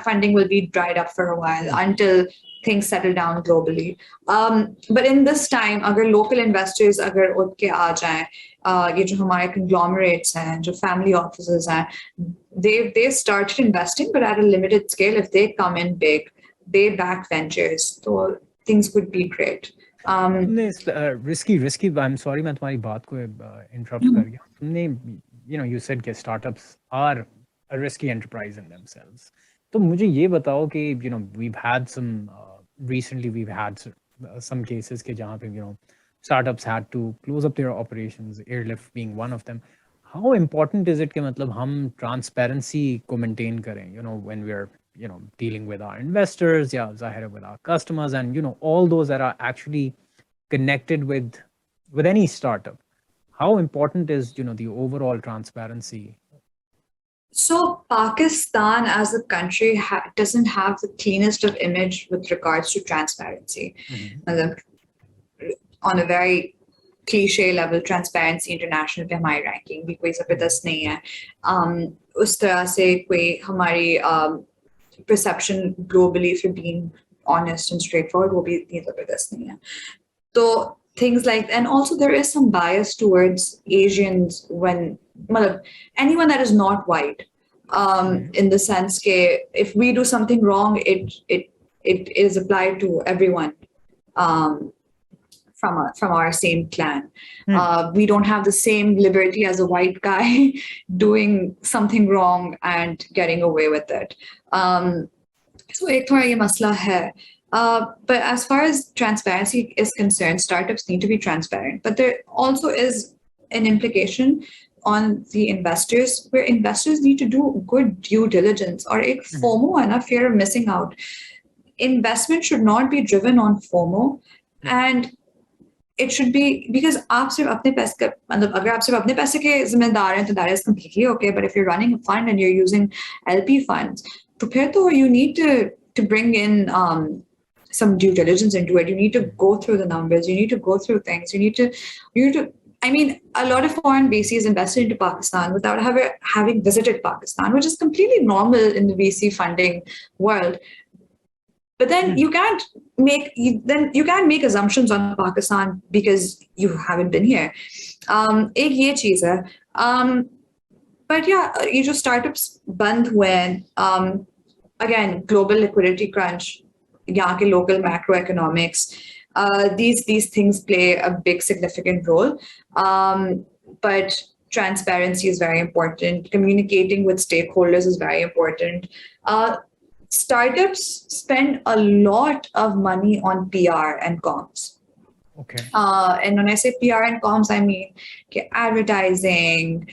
funding will be dried up for a while until things settle down globally. But in this time, अगर local investors अगर उठ के आ जाएं, ये जो हमारे conglomerates हैं, जो family offices हैं, they started investing, but at a limited scale. If they come in big, they back ventures, so things could be great. Risky. I'm sorry, मैं तुम्हारी बात को interrupt कर गया. तुमने, you said that startups are a risky enterprise in themselves. तो मुझे ये बताओ कि we've had some recently we've had some cases के जहाँ पे startups had to close up their operations, Airlift being one of them. How important is it कि मतलब हम transparency को maintain करें, when we're dealing with our investors, ज़ाहिर with our customers, and all those that are actually connected with any startup? How important is the overall transparency? So Pakistan as a country doesn't have the cleanest of image with regards to transparency. On a very cliche level, transparency international पे हमारी ranking भी कोई ज़बरदस्त नहीं है. उस तरह से कोई हमारी perception globally for being honest and straightforward वो भी इतनी ज़बरदस्त नहीं है. So things like, and also there is some bias towards Asians when anyone that is not white, in the sense that if we do something wrong, it is applied to everyone from our same clan. We don't have the same liberty as a white guy doing something wrong and getting away with it. So एक थोड़ा ये मसला है. But as far as transparency is concerned, startups need to be transparent. But there also is an implication on the investors, where investors need to do good due diligence, or ek FOMO and a fear of missing out. Investment should not be driven on FOMO, and it should be because आप सिर्फ अपने पैसे मतलब अगर आप सिर्फ अपने पैसे के जिम्मेदार हैं तो that is completely okay. But if you're running a fund and you're using LP funds, तो फिर तो you need to bring in some due diligence into it. You need to go through the numbers. You need to go through things. You need to. I mean, a lot of foreign VCs invested into Pakistan without having visited Pakistan, which is completely normal in the VC funding world. But then you can't make assumptions on Pakistan because you haven't been here. एक ये चीज़ है. But yeah, ये जो startups बंद हुए, again, global liquidity crunch, यहाँ के local macroeconomics, these things play a big significant role. But transparency is very important. Communicating with stakeholders is very important. Startups spend a lot of money on PR and comms. Okay. And when I say PR and comms, I mean advertising,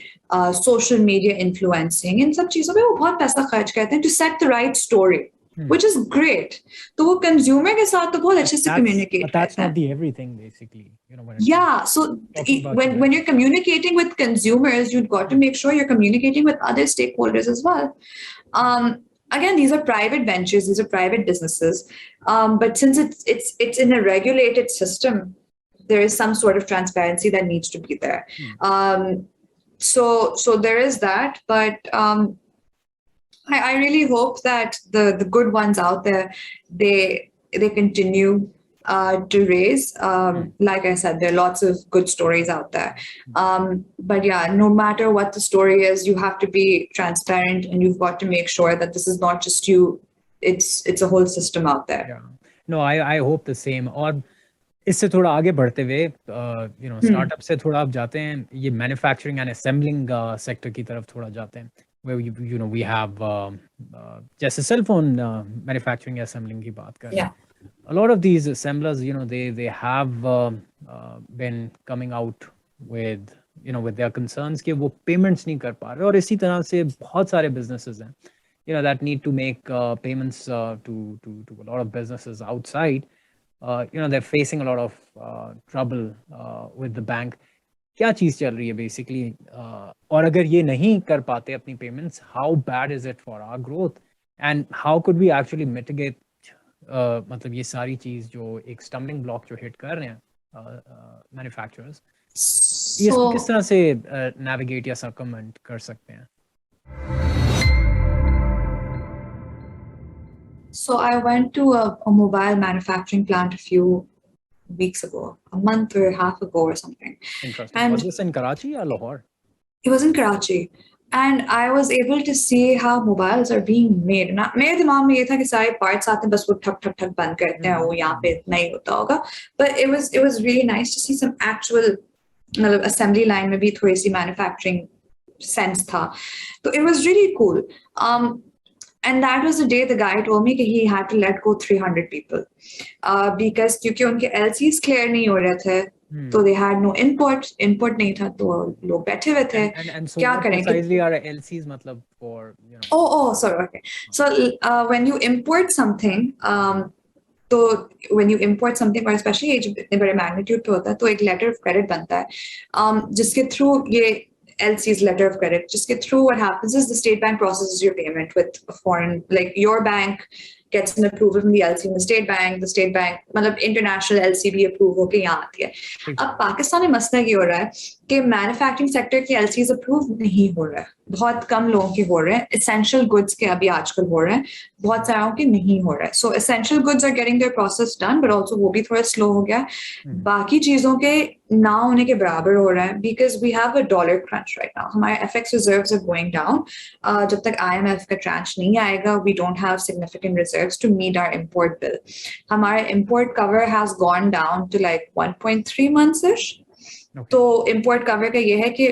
social media influencing, in सब चीजों पे वो बहुत पैसा खर्च करते हैं to set the right story, which is great. तो वो consumer के साथ तो बहुत अच्छे से communicate. But that's not the everything, basically. Yeah. So when you're communicating with consumers, you've got to make sure you're communicating with other stakeholders as well. again, these are private ventures, these are private businesses, but since it's in a regulated system, there is some sort of transparency that needs to be there. So there is that, but I really hope that the good ones out there, they continue to raise. Like I said, there are lots of good stories out there. But yeah, no matter what the story is, you have to be transparent, and you've got to make sure that this is not just you. It's a whole system out there. Yeah. No, I hope the same. और इससे थोड़ा आगे बढ़ते हुए startup से थोड़ा आप जाते हैं ये मैन्युफैक्चरिंग एंड असेंबलिंग सेक्टर की तरफ थोड़ा जाते हैं where we have जैसे सेल फोन मैन्युफैक्चरिंग असेंबलिंग की बात करें. A lot of these assemblers, they have been coming out with with their concerns कि वो payments नहीं कर पा रहे, और इसी तरह से बहुत सारे businesses हैं that need to make payments to a lot of businesses outside. They're facing a lot of trouble with the bank. क्या चीज चल रही है बेसिकली, और अगर ये नहीं कर पाते अपनी payments, how bad is it for our growth, and how could we actually mitigate मतलब ये सारी चीज जो एक स्टम्बलिंग ब्लॉक जो हिट कर रहे हैं मैन्युफैक्चरर्स, इसको किस तरह से नेविगेट या सर्कमवेंट कर सकते हैं? So I went to a mobile manufacturing plant a few weeks ago, a month or a half ago or something. Interesting. And was this in Karachi or Lahore? It was in Karachi. And I was able to see how mobiles are being made. मेरे दिमाग में ये था कि सारे parts आते हैं बस वो ठक ठक ठक बंद करते हैं, वो यहाँ पे नहीं होता होगा. But it was really nice to see some actual मतलब assembly line में भी थोड़ी सी manufacturing sense था. So it was really cool. And that was the day the guy told me that he had to let go 300 people because क्योंकि उनके LCs clear नहीं हो रहे थे, तो they had no input नहीं था, तो लोग बैठे हुए थे. And so क्या करेंगे? Precisely are LCs मतलब for Oh, sorry, okay. So when you import something, तो when you import something, और especially ये जब इतने बड़े magnitude पे होता है, तो एक letter of credit बनता है जिसके through ये LC's letter of credit, just get through. What happens is the state bank processes your payment with a foreign, like your bank gets an approval from the LC in the state bank मतलब international LC भी approve होके यहाँ आती है. अब पाकिस्तान में मसला ये हो रहा है कि मैन्युफैक्चरिंग सेक्टर के LCs अप्रूव नहीं हो रहा है, बहुत कम लोगों के हो रहे हैं. एसेंशियल गुड्स के अभी आजकल हो रहे हैं, बहुत सारों के नहीं हो रहा है. So essential goods are getting their process done, but also वो भी थोड़ा स्लो हो गया. बाकी चीजों के ना होने के बराबर हो रहा है because we have a dollar crunch right now. हमारे FX reserves are going down. जब तक IMF का ट्रांच नहीं आएगा, we don't have significant reserves to meet our import bill. हमारा import cover has gone down to like 1.3 months ish. तो import cover का ये है कि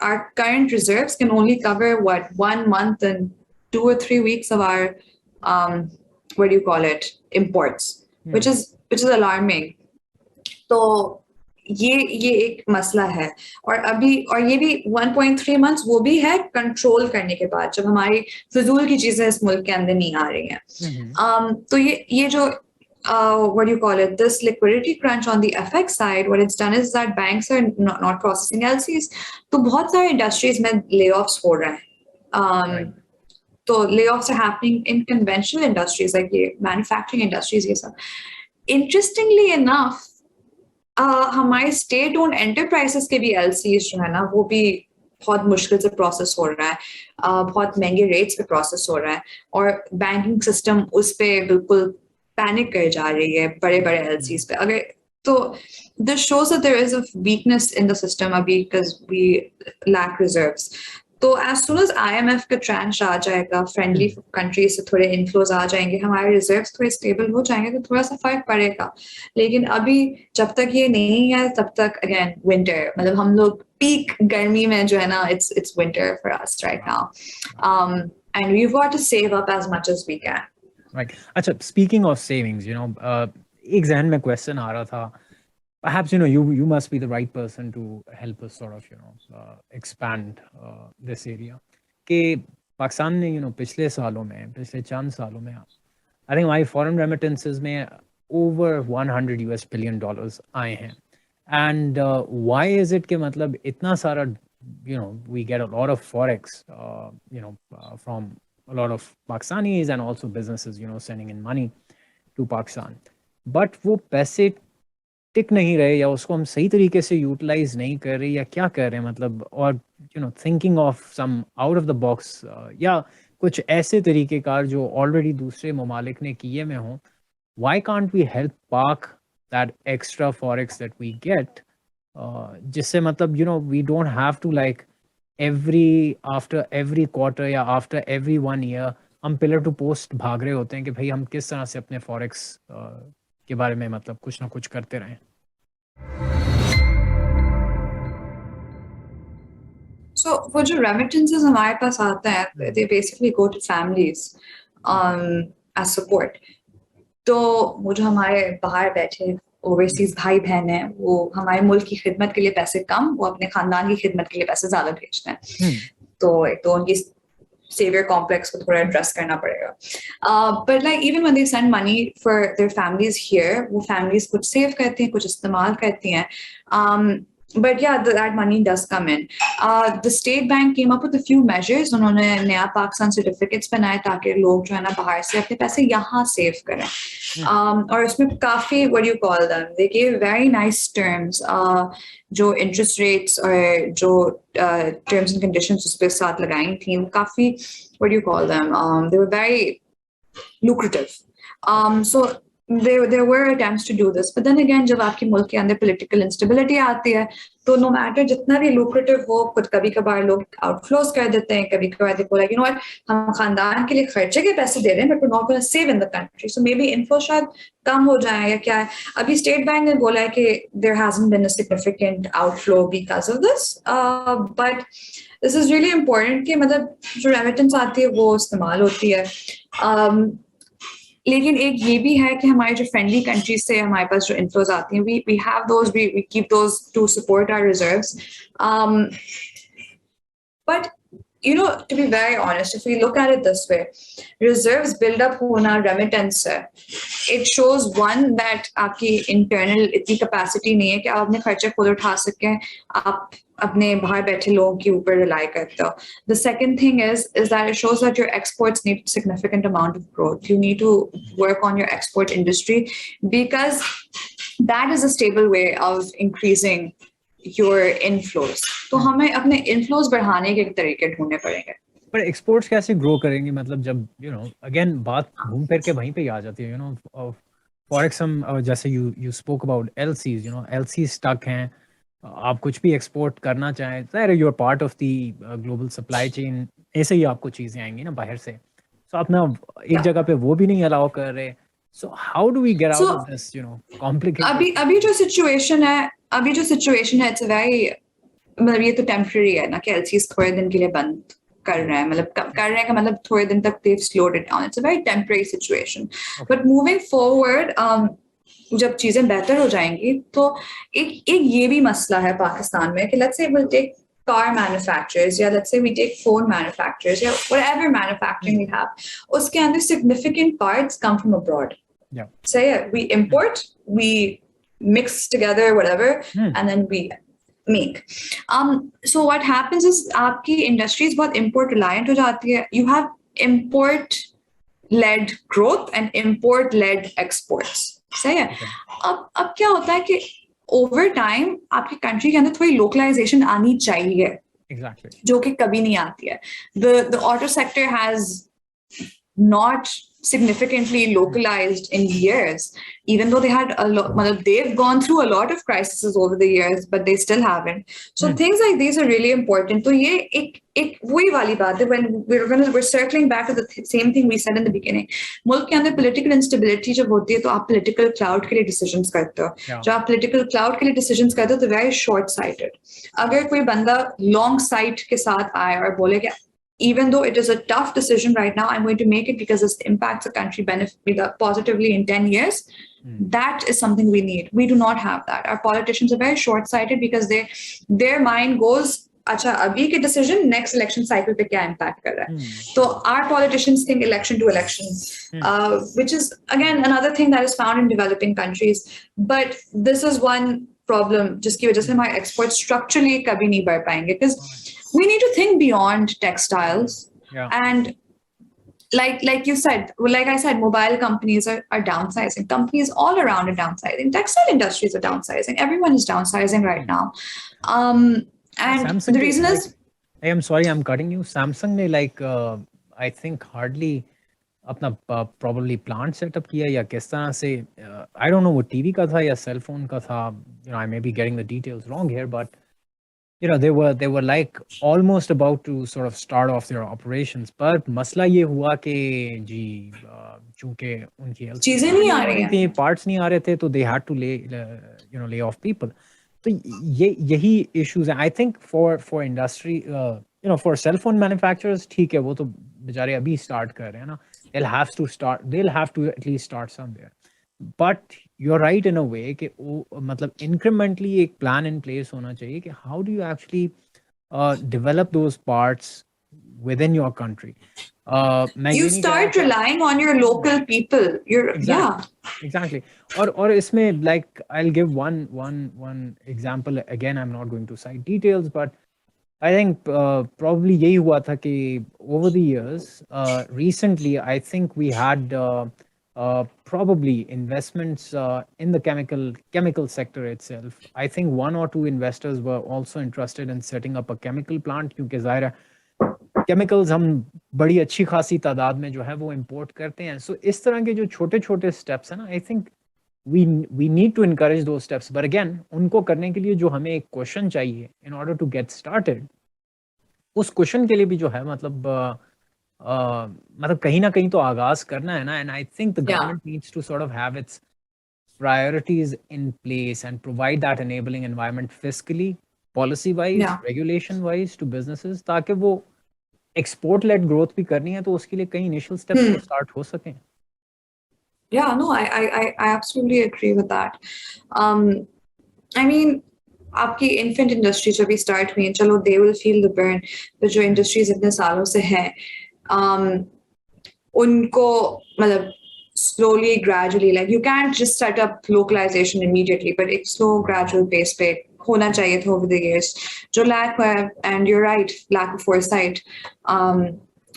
our current reserves can only cover 1 month and 2 or 3 weeks of our what do you call it, imports, which is alarming. तो ये एक मसला है. और ये भी 1.3 months वो भी है कंट्रोल करने के बाद, जब हमारी फिजूल की चीजें इस मुल्क के अंदर नहीं आ रही हैं. तो ये जो what do you call it, this liquidity crunch on the FX side, what it's done is that banks are not processing LCs. तो बहुत सारे industries में layoffs हो रहे हैं. तो layoffs are happening in conventional industries like ये manufacturing industries ये सब. Interestingly enough, हमारे state owned enterprises के भी LCs जो है ना, वो भी बहुत मुश्किल से प्रोसेस हो रहा है, बहुत महंगे रेट्स पे प्रोसेस हो रहा है, और बैंकिंग सिस्टम उस पे बिल्कुल पैनिक कर जा रही है बड़े बड़े LCs पे. अगर तो this shows that there is a weakness in the system अभी because we lack reserves. तो as soon as IMF का ट्रांच आ जाएगा, फ्रेंडली कंट्रीज से थोड़े इनफ्लोज आ जाएंगे, हमारे रिजर्व्स थोड़े स्टेबल हो जाएंगे, तो थोड़ा सा फर्क पड़ेगा. लेकिन अभी जब तक ये नहीं है तब तक अगेन विंटर, मतलब हम लोग पीक गर्मी में जो है ना, it's winter for us right now, and we've got to save up as much as we can. Right. अच्छा, speaking of savings, एक जहन में question आ रहा था. Perhaps you must be the right person to help us sort of expand this area. कि पाकिस्तान ने पिछले चंद सालों में I think हमारी foreign remittances में over $100 billion आए हैं. And why is it कि मतलब इतना सारा we get a lot of forex from a lot of Pakistanis and also businesses, sending in money to Pakistan. But वो पैसे टिक नहीं रहे या उसको हम सही तरीके से यूटिलाइज नहीं कर रहे या क्या कर रहे हैं मतलब, और thinking of some out of the box या कुछ ऐसे तरीक़ेकार जो ऑलरेडी दूसरे ममालिक ने किए में हों, why can't we help Pak that extra forex that we get, जिससे मतलब we don't have to like after every quarter या after every 1 year हम पिलर टू पोस्ट भाग रहे होते हैं कि भाई हम किस तरह से अपने फॉरेक्स के बारे में मतलब कुछ ना कुछ करते रहें. So वो जो remittances हमारे पास आते हैं, they basically go to families as support. तो वो जो हमारे बाहर बैठे ओवरसीज भाई बहन हैं, वो हमारे मुल्क की खिदमत के लिए पैसे कम, वो अपने खानदान की खिदमत के लिए पैसे ज्यादा भेजते हैं. तो एक तो उनकी savior complex को थोड़ा address करना पड़ेगा. But like even when they send money for their families here, वो families कुछ save करती हैं, कुछ इस्तेमाल करती हैं. But yeah, that money does come in. The state bank came up with a few measures. उन्होंने नया पाकिस्तान certificates बनाए ताकि लोग जो है ना बाहर से अपने पैसे यहाँ save करें. और उसमें काफी what do you call them? They gave very nice terms. जो interest rates और जो terms and conditions उसके साथ लगाई थी, वो काफी what do you call them? They were very lucrative. So there were attempts to do this, but then again जब आपके मुल्क के अंदर political instability आती है, तो no matter जितना भी lucrative हो, कुछ कभी कभार लोग outflows कर देते हैं, कभी कभार देखो like you know what, हम खानदान के लिए खर्चे के पैसे दे रहे हैं, but we're not going to save in the country, so maybe inflow शायद कम हो जाए या क्या है. अभी स्टेट बैंक ने बोला है कि there hasn't been a significant outflow because of this, but this is really important कि मतलब जो remittance आती है वो इस्तेमाल होती है. लेकिन एक ये भी है कि हमारे जो फ्रेंडली कंट्रीज से हमारे पास जो इन्फ्लोज आती हैं, we have those, we keep those to support our reserves. But you know, to be very honest, if we look at it this way, reserves build up होना remittance से, it shows one that आपकी internal इतनी capacity नहीं है कि आप अपने खर्चे खुद उठा सकें, आप अपने बाहर बैठे लोगों के ऊपर rely करते हो. The second thing is that it shows that your exports need significant amount of growth. You need to work on your export industry because that is a stable way of increasing your inflows. तो हमें अपने inflows बढ़ाने के तरीके ढूंढने पड़ेंगे. पर exports कैसे ग्रो करेंगे मतलब जब अगेन बात घूम फिर के वहीं पे ही आ जाती है. फॉरेक्स हम जैसे you spoke about LCs, LCs stuck हैं. आप कुछ भी एक्सपोर्ट करना चाहें, ज़ाहिर you are part of the global supply chain, ऐसे ही आपको चीज़ें आएंगी ना बाहर से. सो आप ना एक जगह पे वो भी नहीं अलाउ कर रहे. So how do we get out of this complicated. अभी जो सिचुएशन है इट्स वेरी, मतलब ये तो टेम्पररी है ना कि एलसीज थोड़े दिन के लिए बंद कर रहे हैं, मतलब कर रहे हैं का मतलब थोड़े दिन तक they've slowed it down. It's a very temporary situation. But moving forward, जब चीजें बेहतर हो जाएंगी तो एक ये भी मसला है पाकिस्तान में कि let's say we'll take car manufacturers, या let's say we take phone manufacturers, या whatever manufacturing we have, उसके अंदर significant parts come from abroad. Yeah. So yeah, we import, we mix together whatever, and then we make. So what happens is आपकी industries बहुत import reliant हो जाती है. You have import led growth and import led exports. सही है. अब क्या होता है कि over time आपकी country के अंदर थोड़ी localization आनी चाहिए. Exactly. जो कि कभी नहीं आती है. The auto sector has not significantly localized in years, even though they had a lot, they've gone through a lot of crises over the years, but they still haven't. So things like these are really important. So ये एक वही वाली बात है, when we're circling back to the same thing we said in the beginning. मुल्क के अंदर political instability जब होती है तो आप political cloud के लिए decisions करते हो. जब आप political cloud के लिए decisions करते हो तो very short sighted. अगर कोई बंदा long sight के साथ आए और बोले कि even though it is a tough decision right now, I'm going to make it because this impacts the country positively in 10 years. That is something we need. We do not have that. Our politicians are very short-sighted because their mind goes, अच्छा अभी के decision next election cycle पे क्या impact कर रहा है. So our politicians think election to election, which is again another thing that is found in developing countries. But this is one problem जिसकी वजह से हमारे exports structurally कभी नहीं बढ़ पाएंगे because we need to think beyond textiles. Yeah. And like you said, like I said, mobile companies are downsizing. Companies all around are downsizing. Textile industries are downsizing. Everyone is downsizing right now. And Samsung the के reason like, is, I am sorry, I'm cutting you. Samsung ने like I think hardly अपना probably plant setup किया या किस तरह से I don't know वो TV का था या सेल फोन का था. I may be getting the details wrong here, but they were like almost about to sort of start off their operations. पर मसला ये हुआ कि जी चूंकि उनकी चीजें LCs नहीं आ नहीं आ रही रही हैं. थी, parts नहीं आ रहे थे, तो they had to lay off people. तो यही issues हैं. I think for industry for cell phone manufacturers ठीक है, वो तो बेचारे अभी start कर रहे हैं ना. They'll have to at least start somewhere. But you're right in a way कि मतलब incrementally एक plan in place होना चाहिए कि how do you actually develop those parts within your country. मैं You ये नहीं कह रहा start कि relying on your local people. exactly और इसमें like I'll give one example. Again, I'm not going to cite details, but I think probably यही हुआ था कि over the years recently I think we had probably investments in the chemical sector itself. I think one or two investors were also interested in setting up a chemical plant क्योंकि ज़ाहिर है chemicals हम बड़ी अच्छी खासी तादाद में जो है वो इंपोर्ट करते हैं. सो इस तरह के जो छोटे छोटे स्टेप्स हैं ना, I think we need to encourage those steps. But again, उनको करने के लिए जो हमें एक क्वेश्चन चाहिए in order to get started, उस क्वेश्चन के लिए भी जो है मतलब कहीं ना कहीं तो आगाज करना है ना. And I think the government needs to sort of have its priorities in place and provide that enabling environment fiscally, policy wise, regulation wise to businesses, ताकि वो एक्सपोर्ट लेड ग्रोथ भी करनी है तो उसके लिए कई इनिशियल स्टेप्स तो स्टार्ट हो सकें. Yeah, no, I absolutely agree with that. I mean, आपकी इन्फेंट इंडस्ट्री जब भी स्टार्ट हुई, चलो they will feel the burn, but जो इंडस्ट्रीज इतने सालों से हैं, उनको मतलब slowly, gradually, like you can't just set up localization immediately, but एक slow, gradual pace पे होना चाहिए था over the years. जो lack हुआ है, and you're right, lack of foresight.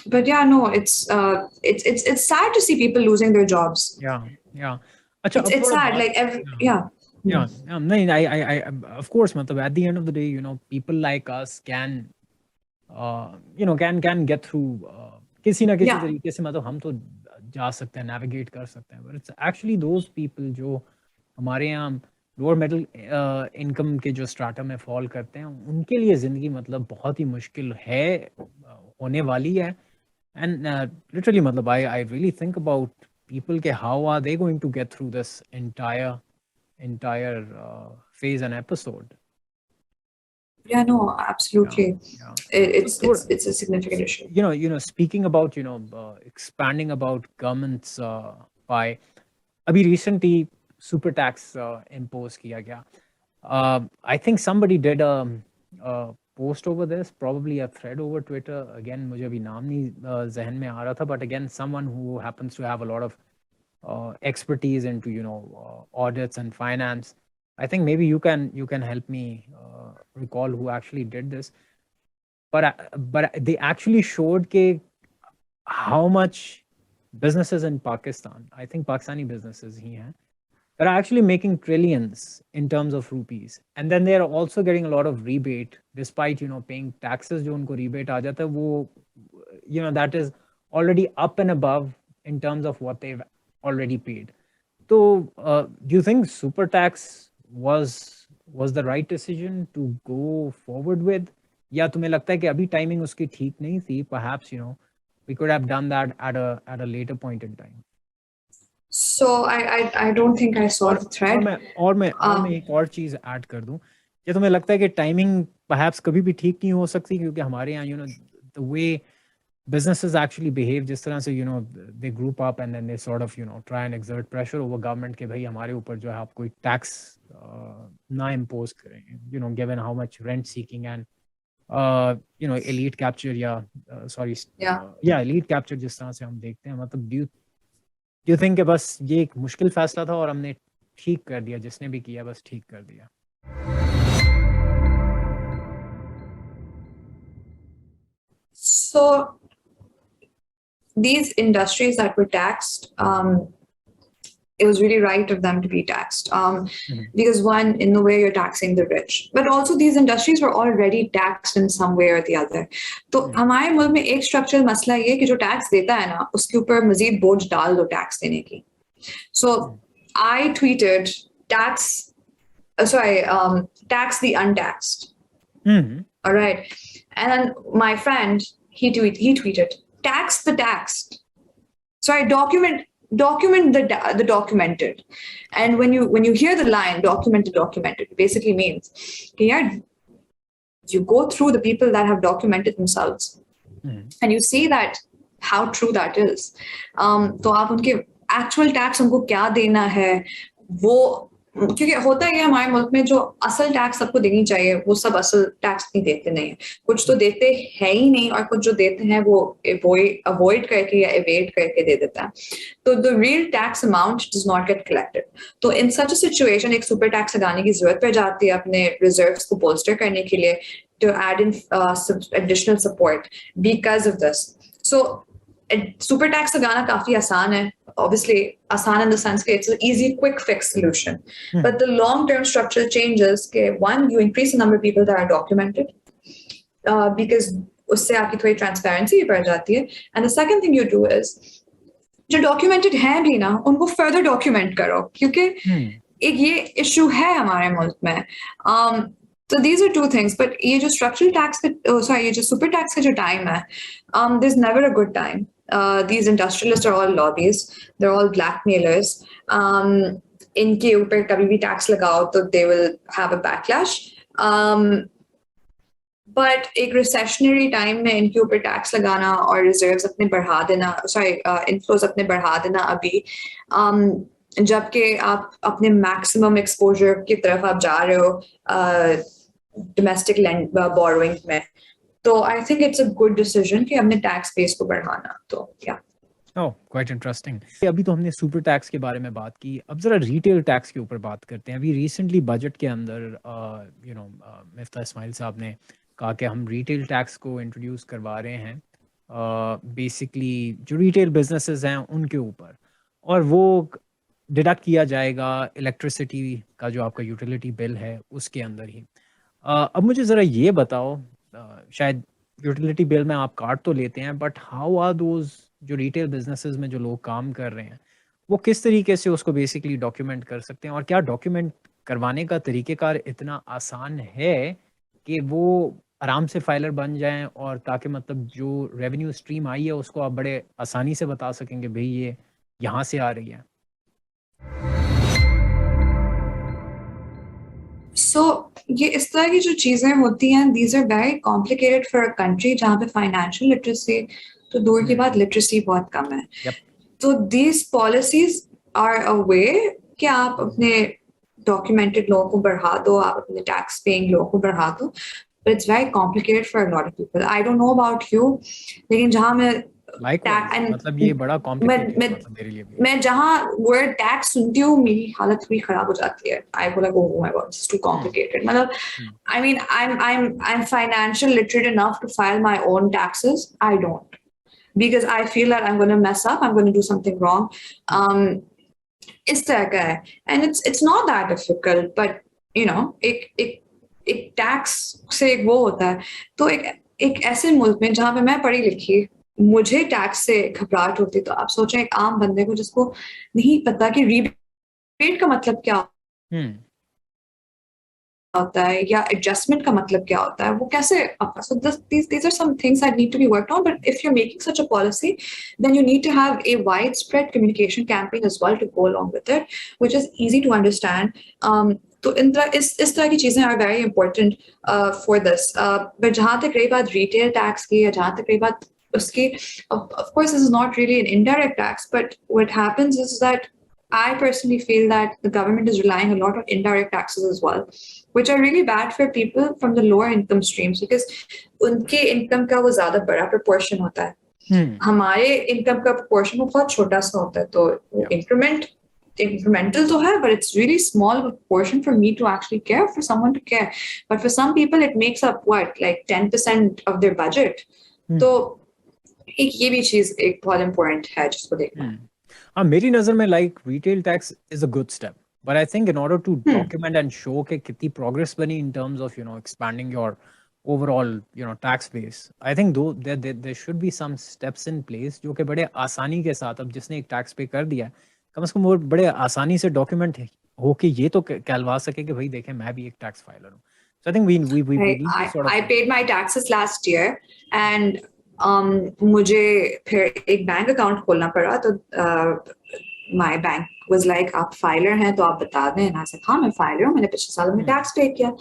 But yeah, no, it's sad to see people losing their jobs. Yeah. अच्छा, it's sad, like no, I of course मतलब at the end of the day, people like us can can get through किसी ना किसी तरीके से, मतलब हम तो जा सकते हैं, navigate कर सकते हैं. But it's actually those people जो हमारे यहाँ लोअर मिडिल इनकम के जो स्ट्राटा में फॉल करते हैं, उनके लिए ज़िंदगी मतलब बहुत ही मुश्किल है, होने वाली है. And literally मतलब I really think about people के how are they going to get through this entire phase and episode. Yeah, no, absolutely. It's a significant issue. Speaking about expanding about government's by अभी recently super tax impose किया गया. I think somebody did a post over this, probably a thread over Twitter. Again, मुझे अभी नाम नहीं ज़हन में आ रहा था, but again, someone who happens to have a lot of expertise into audits and finance. I think maybe you can help me recall who actually did this. But they actually showed how much businesses in Pakistan, I think Pakistani businesses ही हैं, they're actually making trillions in terms of rupees, and then they're also getting a lot of rebate despite paying taxes. जो उनको rebate आ जाता है वो that is already up and above in terms of what they've already paid. So do you think super tax was the right decision to go forward with, या तुम्हें लगता है कि अभी timing उसकी ठीक नहीं थी? Perhaps we could have done that at a later point in time. So I don't think I saw the thread. और मैं एक और चीज ऐड कर दूं, क्या तुम्हें लगता है कि टाइमिंग perhaps कभी भी ठीक नहीं हो सकती? क्योंकि हमारे यहाँ the way businesses actually behave, जिस तरह से they group up and then they sort of try and exert pressure over government कि भाई हमारे ऊपर जो है आप कोई tax ना impose करें, given how much rent seeking and elite capture या elite capture जिस तरह से हम देखते हैं, मतलब do you think कि बस ये एक मुश्किल फैसला था और हमने ठीक कर दिया, जिसने भी किया बस ठीक कर दिया? So these industries that were taxed, it was really right of them to be taxed. Because one, in the way you're taxing the rich, but also these industries were already taxed in some way or the other. तो हमारे मुल्क में एक structural मसला ये कि जो tax देता है ना, उसके ऊपर मजीद बोझ डाल दो टैक्स देने की. So I tweeted tax the untaxed. All right. And then my friend, he tweeted, tax the taxed. So I document the documented. And when you hear the line documented, it basically means you go through the people that have documented themselves and you see that how true that is. तो आप उनके actual tax उनको क्या देना है, वो क्योंकि होता है हमारे मुल्क में जो असल टैक्स सबको देनी चाहिए वो सब असल टैक्स नहीं देते नहीं है, कुछ तो देते हैं ही नहीं और कुछ जो देते हैं वो अवॉइड करके या एवेड करके दे देता है. तो the real tax amount does not gate collected. तो इन सच अ सिचुएशन एक सुपर टैक्स लगाने की जरूरत पड़ जाती है अपने रिजर्व्स को बोल्स्टर करने के लिए, to add in additional support because of this. So super tax लगाना काफी आसान है, obviously asan in the sense that it's an easy quick fix solution, but the long term structural changes, one, you increase the number of people that are documented, because usse aapki thodi transparency बढ़ जाती है, and the second thing you do is जो documented हैं भी ना उनको further document करो, क्योंकि एक ये issue है हमारे मुल्क में. So these are two things, but ये जो structural tax ये जो super tax का जो time है, there's never a good time. These industrialists are all lobbyists. They're all blackmailers. इनके ऊपर कभी भी tax लगाओ तो they will have a backlash. But एक recessionary time में इनके ऊपर tax लगाना और reserves अपने बढ़ा देना, inflows अपने बढ़ा देना अभी, जबकि आप अपने maximum exposure की तरफ आप जा रहे हो domestic borrowing में. तो I think it's a good decision कि हमने टैक्स बेस को बढ़ाना. तो yeah. Oh, quite interesting. अभी तो हमने सुपर टैक्स के बारे में बात की, अब जरा रिटेल टैक्स के ऊपर बात करते हैं. अभी रिसेंटली बजट के अंदर मिफ्ता इस्माइल साहब ने कहा कि हम रिटेल टैक्स को इंट्रोड्यूस करवा रहे हैं बेसिकली जो रिटेल बिजनेसेस हैं उनके ऊपर, और वो डिडक्ट किया जाएगा इलेक्ट्रिसिटी का जो आपका यूटिलिटी बिल है उसके अंदर ही. अब मुझे ज़रा ये बताओ, शायद यूटिलिटी बिल में आप काट तो लेते हैं, बट हाउ आर दोज जो रिटेल बिजनेसेस में जो लोग काम कर रहे हैं वो किस तरीके से उसको बेसिकली डॉक्यूमेंट कर सकते हैं, और क्या डॉक्यूमेंट करवाने का तरीक़ेकार इतना आसान है कि वो आराम से फाइलर बन जाएं, और ताकि मतलब जो रेवेन्यू स्ट्रीम आई है उसको आप बड़े आसानी से बता सकेंगे भाई ये यहाँ से आ रही है. So ये इस तरह की जो चीजें होती हैं, these are very complicated for a country जहाँ पे financial literacy तो दूर की बात लिटरेसी बहुत कम है. तो these policies are a way कि आप अपने documented लोगों को बढ़ा दो, आप अपने tax paying लोगों को बढ़ा दो, but it's very complicated for a lot of people. I don't know about you, लेकिन जहाँ मैं मतलब ये बड़ा कॉम्प्लिकेटेड मेरे लिए भी. मैं जहाँ वर्ड टैक्स सुनती हूँ मेरी हालत थोड़ी खराब हो जाती है. I go like, oh my god, this is too complicated. मतलब I mean I'm financial literate enough to file my own taxes. I don't, because I feel that I'm going to mess up, I'm going to do something wrong. इस तरह का है, and it's not that difficult, but you know एक tax से एक वो होता है. तो एक ऐसे मुल्क में जहाँ पे मैं पढ़ी लिखी, मुझे टैक्स से घबराहट होती, तो आप सोचें एक आम बंदे को जिसको नहीं पता कि रीबेट का मतलब क्या होता है या एडजस्टमेंट का मतलब क्या होता है, वो कैसे. So these are some things that need to be worked on, but if you're making such a policy, then you need to have a widespread communication campaign as well to go along with it, which is easy to understand. तो इस तरह की चीजें are very important for this. But जहाँ तक रही बात retail tax की, या जहाँ तक रही बात उसकी, of course this is not really an indirect tax, but what happens is that I personally feel that the government is relying a lot on indirect taxes as well, which are really bad for people from the lower income streams, because उनके income का वो ज़्यादा बड़ा proportion होता है. हमारे income का proportion वो बहुत छोटा सा होता है. तो incremental तो है, but it's really small proportion for me to actually care, for someone to care. But for some people it makes up what, like 10% of their budget. So एक ये भी चीज एक बहुत इम्पोर्टेंट है जिसको देखना है. हाँ, मेरी नजर में like retail tax is a good step, but I think in order to document and show के कितनी प्रोग्रेस बनी in terms of expanding your overall tax base, I think though there should be some steps in place जो कि बड़े आसानी के साथ, अब जिसने एक टैक्स पे कर दिया है कम से कम वो बड़े आसानी से डॉक्यूमेंट हो के ये तो कहलवा सके कि भाई देखें मैं भी एक टैक्स फाइलर हूँ. So I think we need to sort of. I paid my taxes last year and मुझे फिर एक बैंक अकाउंट खोलना पड़ा तो my bank was like आप फाइलर हैं तो आप बता दें. And I said हाँ मैं फाइलर हूँ, मैंने पिछले साल में टैक्स पे किया.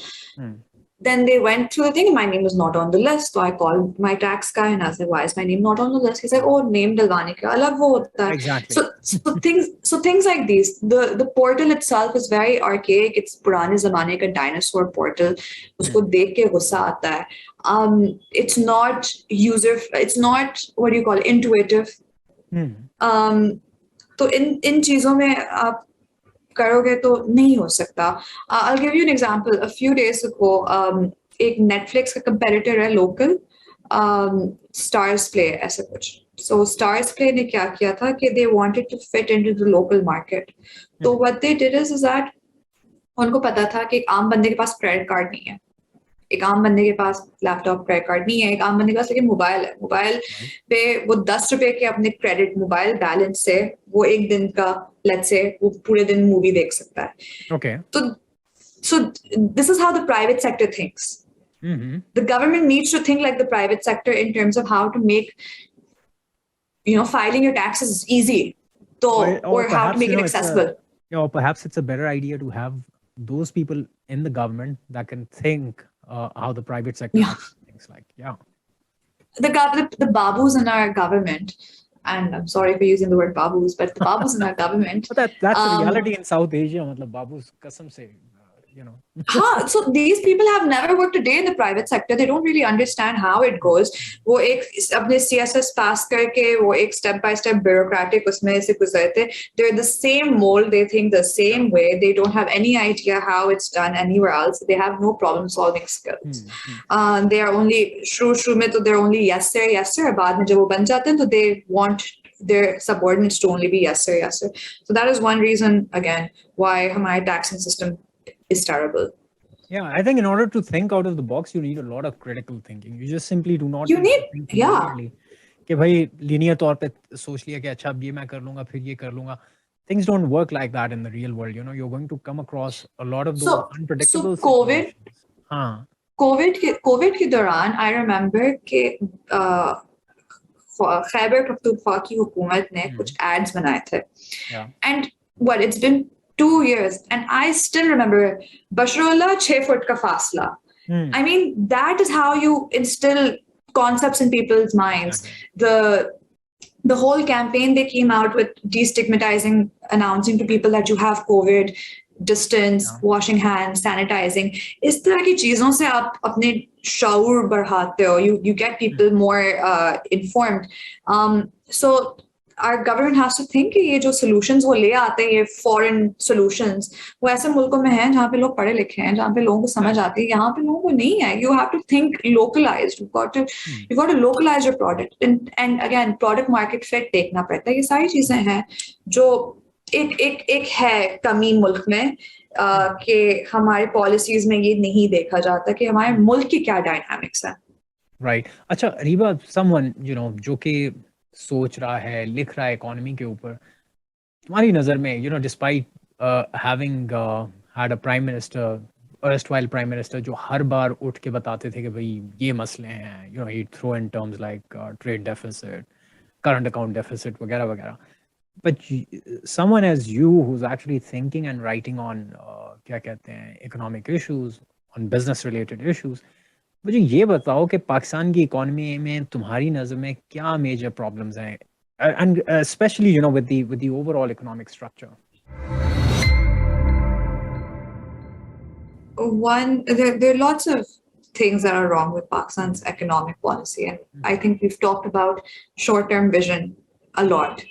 Then they went through the thing and my name was not on the list. So I called my tax guy and I said, why is my name not on the list? He's like, oh, name dalwane ka alag wo hota hai. Exactly. So things like these. The portal itself is very archaic. It's purane zamane ka dinosaur portal. Usko dekh ke gussa aata hai. It's not it's not what do you call it, intuitive. तो इन चीजों में आप करोगे तो नहीं हो सकता. I'll give you an example. A few days ago, एक Netflix का competitor है local, Stars Play ऐसा कुछ. So Stars Play ने क्या किया था कि they wanted to fit into the local market. तो what they did is that उनको पता था कि एक आम बंदे के पास क्रेडिट कार्ड नहीं है, एक आम बंदे के पास लैपटॉप क्रेडिट कार्ड नहीं है, एक आम बंदे के पास लेकिन मोबाइल है. मोबाइल पे वो 10 रुपए के अपने क्रेडिट मोबाइल बैलेंस से वो एक दिन का लेट्स से वो पूरे दिन मूवी देख सकता है. Okay. So this is how the private sector thinks. The government needs to think like the private sector in terms of how to make filing your taxes easy, or how to make it accessible. Or perhaps it's a better idea to have those people in the government that can think how the private sector thinks like. The babus in our government, and I'm sorry for using the word babus, but the babus in our government. But that's the reality in South Asia. Matlab babus kasam se, So these people have never worked a day in the private sector. They don't really understand how it goes. वो एक अपने CSS pass करके वो एक step by step bureaucratic उसमें से गुजरते. They're the same mold. They think the same way. They don't have any idea how it's done anywhere else. They have no problem solving skills. They are only shuru में तो they're only yes sir. बाद में जब वो बन जाते हैं तो they want their subordinates to only be yes sir. So that is one reason again why हमारे taxing system is terrible. Yeah, I think in order to think out of the box, you need a lot of critical thinking. You just simply do not. You need, कि भाई linear तौर पे सोच लिया कि अच्छा अब ये मैं कर लूँगा फिर ये कर लूँगा. Things don't work like that in the real world. You're going to come across a lot of those unpredictable situations. हाँ. COVID के दौरान I remember कि खैबर पख्तूनख्वा की हुकूमत ने कुछ ads बनाए थे. And what it's been 2 years, and I still remember Basharullah 6 foot ka fasla. I mean, that is how you instill concepts in people's minds. The whole campaign they came out with destigmatizing, announcing to people that you have COVID, distance, washing hands, sanitizing. इस तरह की चीजों से आप अपने शऊर बढ़ाते हो. You get people more informed. So our government has to think कि ये जो solutions वो ले आते हैं, ये foreign solutions, वो ऐसे मुल्कों में हैं जहाँ पे लोग पढ़े लिखे हैं, जहाँ पे लोगों को समझ आती है. यहाँ पे लोगों को नहीं है. You have to think localized. You've got to localize your product. And again, product market fit देखना पड़ता है. ये सारी चीजें हैं जो एक है कमी मुल्क में कि हमारे policies में ये नहीं देखा जाता कि हमारे मुल्क की क्या dynamics है. Right. अच्छा रीबा, someone जो कि सोच रहा है, लिख रहा है इकोनॉमी के ऊपर, तुम्हारी नजर में despite having had a prime minister, erstwhile prime minister जो हर बार उठ के बताते थे कि भाई ये मसले हैं, he throw in terms like trade deficit, current account deficit वगैरह वगैरह. But someone as you who's actually thinking and writing on क्या कहते हैं economic issues, on business related issues, मुझे ये बताओ कि पाकिस्तान की इकोनॉमी में तुम्हारी नज़र में क्या मेजर प्रॉब्लम्स हैं, and especially with the overall economic structure. There are lots of things that are wrong with Pakistan's economic policy, and I think we've talked about short-term vision a lot.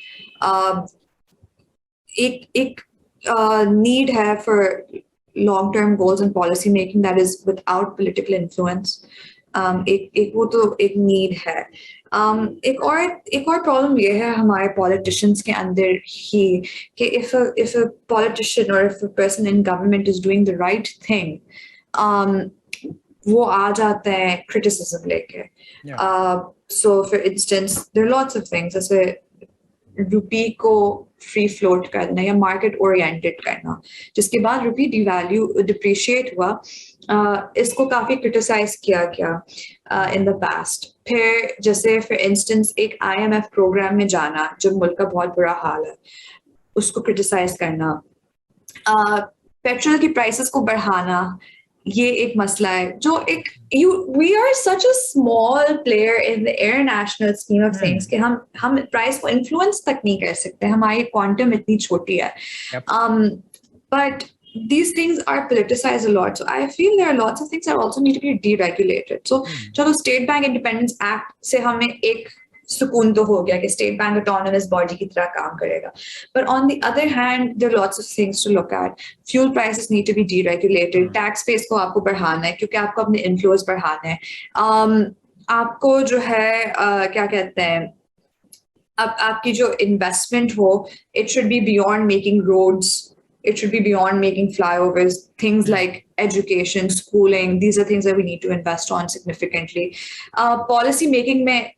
एक need है for long-term goals and policy making that is without political influence. एक वो तो एक need है. एक और problem ये है हमारे पॉलिटिशियंस के अंदर ही कि if a politician or if a person in government is doing the right thing, वो आ जाते हैं criticism लेके. So for instance, there are lots of things जैसे रुपी को फ्री फ्लोट करना या मार्केट ओरिएंटेड करना, जिसके बाद रुपी डिप्रिशिएट हुआ. इसको काफी क्रिटिसाइज किया गया इन द पास्ट. फिर जैसे फॉर इंस्टेंस एक IMF प्रोग्राम में जाना जब मुल्क का बहुत बुरा हाल है, उसको क्रिटिसाइज करना. पेट्रोल की प्राइसेस को बढ़ाना, ये एक मसला है जो एक we are such a small player in the international scheme of things कि हम प्राइस को इन्फ्लुएंस तक नहीं कर सकते, हमारी क्वांटम इतनी छोटी है. But these things are politicized a lot, so I feel there are lots of things that also need to be deregulated. So चलो स्टेट बैंक इंडिपेंडेंस एक्ट से हमें एक सुकून तो हो गया कि स्टेट बैंक ऑटोनोमस बॉडी की तरह काम करेगा. But on the other hand, there are lots of things to look at. Fuel prices need to be deregulated. Tax base को आपको बढ़ाना है क्योंकि आपको अपने इन्फ्लोज बढ़ाना है. आपको जो है क्या कहते हैं, अब आपकी जो इन्वेस्टमेंट हो, it should be beyond making roads. It should be beyond making flyovers. Things like education, schooling, these are things that we need to invest on significantly. Policy making में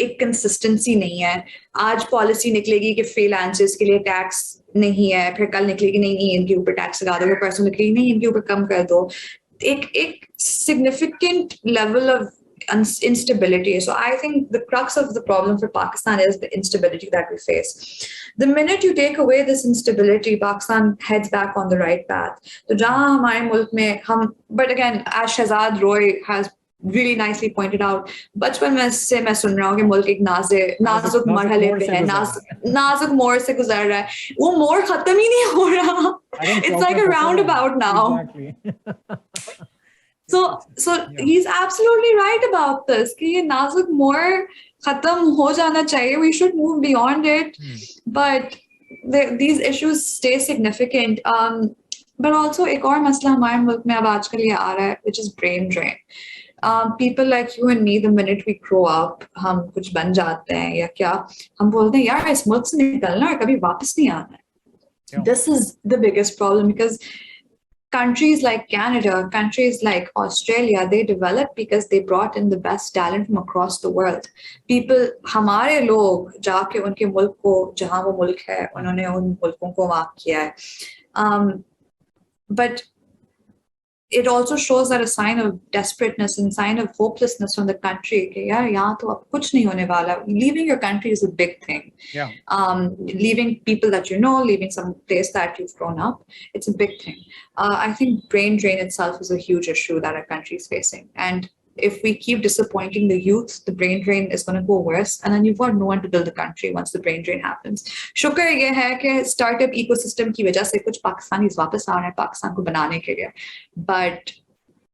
एक कंसिस्टेंसी नहीं है. आज पॉलिसी निकलेगी कि freelancers के लिए tax नहीं है, फिर कल निकलेगी नहीं इनके ऊपर टैक्स लगा दो, परसों निकलेगी नहीं इनके ऊपर कम कर दो. एक significant level of instability. So I think the crux of the problem for Pakistan is the instability that we face. The minute you take away this instability, Pakistan heads back on the right path. So jahan hamare mulk mein but again, as Shahzad Roy has really nicely pointed out, बचपन में से मैं सुन रहा हूँ कि मुल्क एक नाजुक मरहले पे है, नाजुक मोड़ से गुजर रहा है. वो मोड़ खत्म ही नहीं हो रहा. It's like a roundabout now. So he's absolutely right about this कि ये नाजुक मोड़ खत्म हो जाना चाहिए. We should move beyond it, but these issues stay significant. But also एक और मसला हमारे मुल्क में अब आजकल ये आ रहा है, which is brain drain. People like you and me, the minute we grow up, हम कुछ बन जाते हैं या क्या, हम बोलते हैं यार इस मुल्क से निकलना और कभी वापस नहीं आना है. This is the biggest problem because countries like Canada, countries like Australia, they developed because they brought in the best talent from across the world. People, हमारे लोग जाके उनके मुल्क को, जहाँ वो मुल्क है, उन्होंने उन मुल्कों को वाक किया है. But it also shows that a sign of desperateness and sign of hopelessness from the country. कि यार यहाँ तो अब कुछ नहीं होने वाला. Leaving your country is a big thing. Leaving people that you know, leaving some place that you've grown up, it's a big thing. I think brain drain itself is a huge issue that our country is facing. And if we keep disappointing the youth, the brain drain is going to go worse. And then you've got no one to build the country once the brain drain happens. शुक्र ये है कि startup ecosystem की वजह से कुछ Pakistanis वापस आ रहे हैं पाकिस्तान को बनाने के लिए. But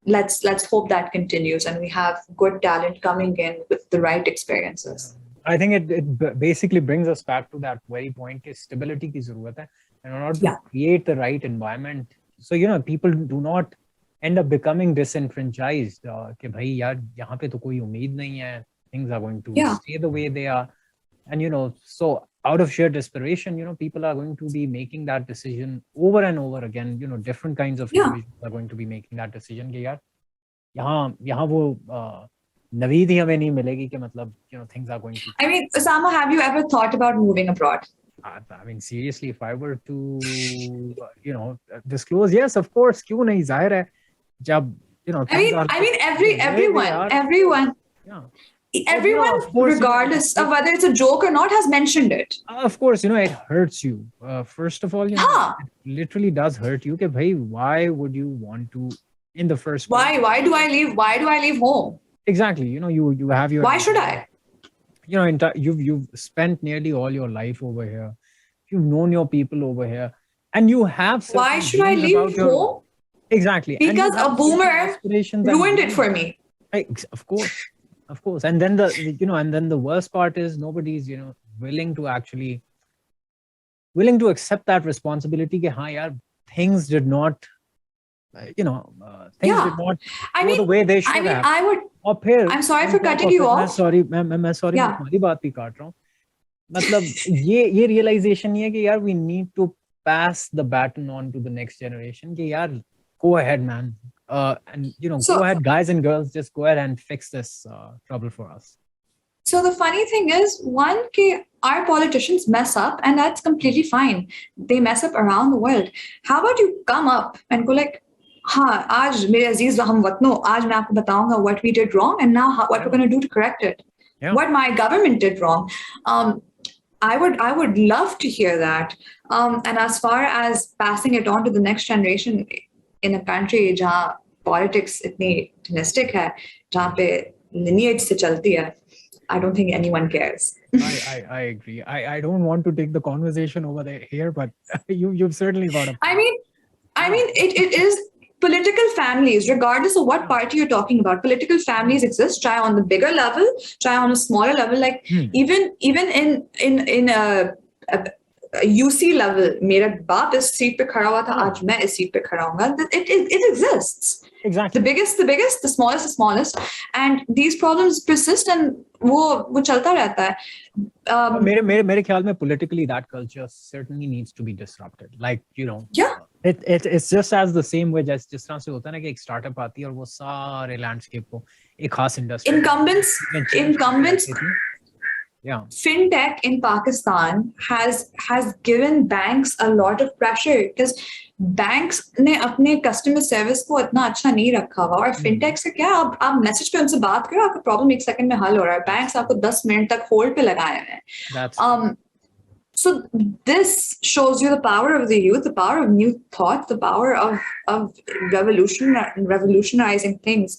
let's hope that continues and we have good talent coming in with the right experiences. I think it basically brings us back to that very point कि stability की ज़रूरत है, and in order to create the right environment, so people do not end up becoming disenfranchised कि भाई यार यहाँ पे तो कोई उम्मीद नहीं है, things are going to stay the way they are, and so out of sheer desperation people are going to be making that decision over and over again. Different kinds of individuals are going to be making that decision कि यार यहाँ वो नवीद ही हमें नहीं मिलेगी कि मतलब things are going to. I mean, Osama, have you ever thought about moving abroad? I mean, seriously, if I were to disclose, yes, of course, क्यों नहीं, जाहिर है जब I mean everyone regardless of whether it's a joke or not has mentioned it. Of course, it hurts you. First of all, it literally does hurt you. कि भाई, why would you want to in the first place? Why do I leave home? Exactly. You have your. Why should I? You've spent nearly all your life over here. You've known your people over here, and you have. Why should I leave home? Exactly. Because a boomer ruined it for me. Of course. And then the worst part is nobody's, willing to accept that responsibility. That, haan, yaar, things did not, did not go the way they should have. और फिर I'm sorry on for top cutting of you it, off. मैं sorry मैं Yeah. तुम्हारी बात भी काट रहा हूँ. मतलब ये रियलाइजेशन नहीं है कि यार we need to pass the baton on to the next generation कि यार go ahead man, and you know, So, go ahead guys and girls, just go ahead and fix this trouble for us. so the funny thing is, one, our politicians mess up, and that's completely fine. They mess up around the world. How about you come up and go like, हाँ, आज मेरे अजीज हम वतनों, आज मैं आपको बताऊंगा what we did wrong, and now what we're going to do to correct it. Yeah. What my government did wrong. I would love to hear that. And as far as passing it on to the next generation in a country जहाँ politics इतनी dynastic है, जहाँ पे lineage से चलती है, I don't think anyone cares. I agree. I don't want to take the conversation over there here, but you've certainly got a point. I mean, it is political families, regardless of what party you're talking about. Political families exist, try on the bigger level, try on a smaller level. Like even in a UC level, मेरा बाप इस seat पे खड़ा हुआ था, आज मैं इस सीट पे खड़ा हूँगा. It exists. Exactly. The biggest, the smallest, and these problems persist, and वो चलता रहता है. मेरे ख्याल में politically that culture certainly needs to be disrupted. Like, you know, yeah, it's just as the same way जिस तरह से होता है ना कि एक startup आती है और वो सारे landscape को एक खास industry incumbents yeah, fintech in Pakistan has given banks a lot of pressure because banks ने अपने customer service को इतना अच्छा नहीं रखा हुआ. और fintech से क्या, आप मैसेज पे उनसे बात करो, आपका प्रॉब्लम एक सेकंड में हल हो रहा है. बैंक्स आपको 10 मिनट तक होल्ड पे लगाए हैं. So this shows you the power of the youth, the power of new thought, the power of revolutionizing things,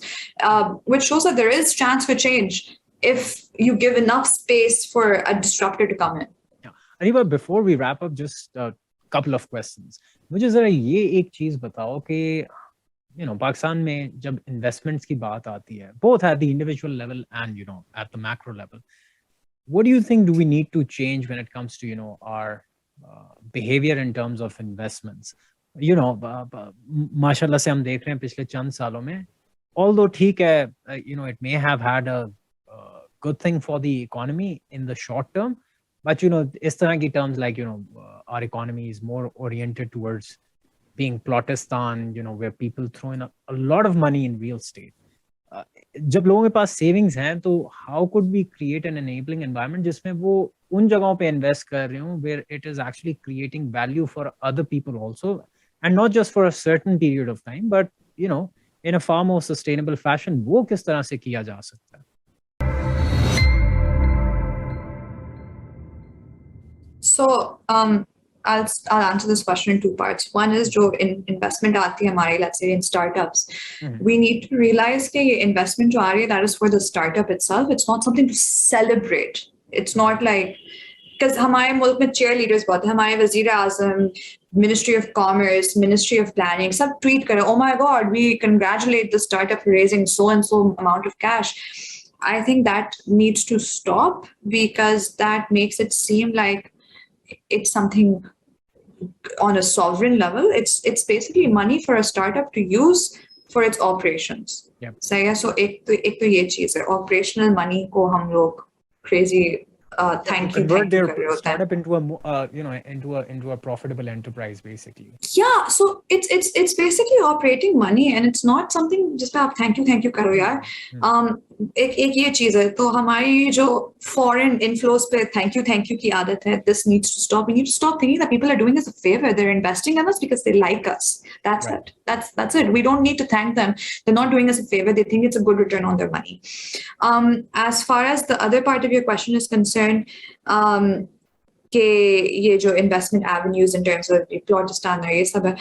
which shows that there is chance for change if you give enough space for a disruptor to come in. Yeah. Ariba, before we wrap up, just a couple of questions. मुझे जरा ये एक चीज बताओ कि you know, Pakistan में जब investments की बात आती है, both at the individual level and you know at the macro level, what do you think do we need to change when it comes to, you know, our behavior in terms of investments? You know, माशाल्लाह से हम देख रहे हैं पिछले चंद सालों में, although ठीक है, you know, it may have had a good thing for the economy in the short term, but you know, इस तरह की terms like, you know, our economy is more oriented towards being Plotistan, you know, where people throw in a lot of money in real estate. जब लोगों के पास savings हैं तो how could we create an enabling environment जिसमें वो उन जगहों पे इन्वेस्ट कर रहे हो where it is actually creating value for other people also, and not just for a certain period of time, but you know, in a far more sustainable fashion. वो किस तरह से किया जा सकता है? So I'll answer this question in two parts. One is जो investment आती है हमारी, let's say in startups, we need to realize कि ये investment जो आ रही है, that is for the startup itself. It's not something to celebrate. It's not like, because हमारे मुल्क में cheerleaders बहुत हैं, हमारे वज़ीर आज़म, Ministry of Commerce, Ministry of Planning, सब tweet करे, oh my God, we congratulate the startup for raising so and so amount of cash. I think that needs to stop because that makes it seem like it's something on a sovereign level. It's basically money for a startup to use for its operations. Yep. So एक तो ये चीज है, operational money को हम लोग crazy thank you convert their कर रहे होते हैं. startup into a you know, into a profitable enterprise basically. Yeah, so it's basically operating money, and it's not something just आप thank you करो यार. एक ये चीज है. तो हमारी जो foreign inflows पे thank you की आदत है, this needs to stop. We need to stop thinking that people are doing us a favor. They're investing in us because they like us. That's right. it. That's it. We don't need to thank them. They're not doing us a favor. They think it's a good return on their money. As far as the other part of your question is concerned, कि ये जो investment avenues in terms of Plotistan और ये सब है,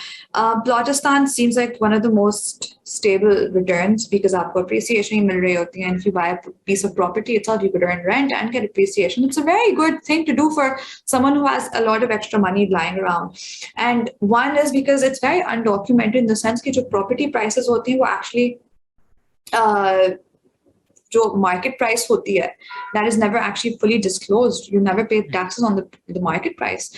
Plotistan seems like one of the most stable returns because आपको appreciation ही मिल रही होती है, and if you buy a piece of property itself, you could earn rent and get appreciation. It's a very good thing to do for someone who has a lot of extra money lying around. And one is because it's very undocumented in the sense कि जो property prices होती हैं वो actually जो market price होती है, that is never actually fully disclosed. You never pay taxes on the market price.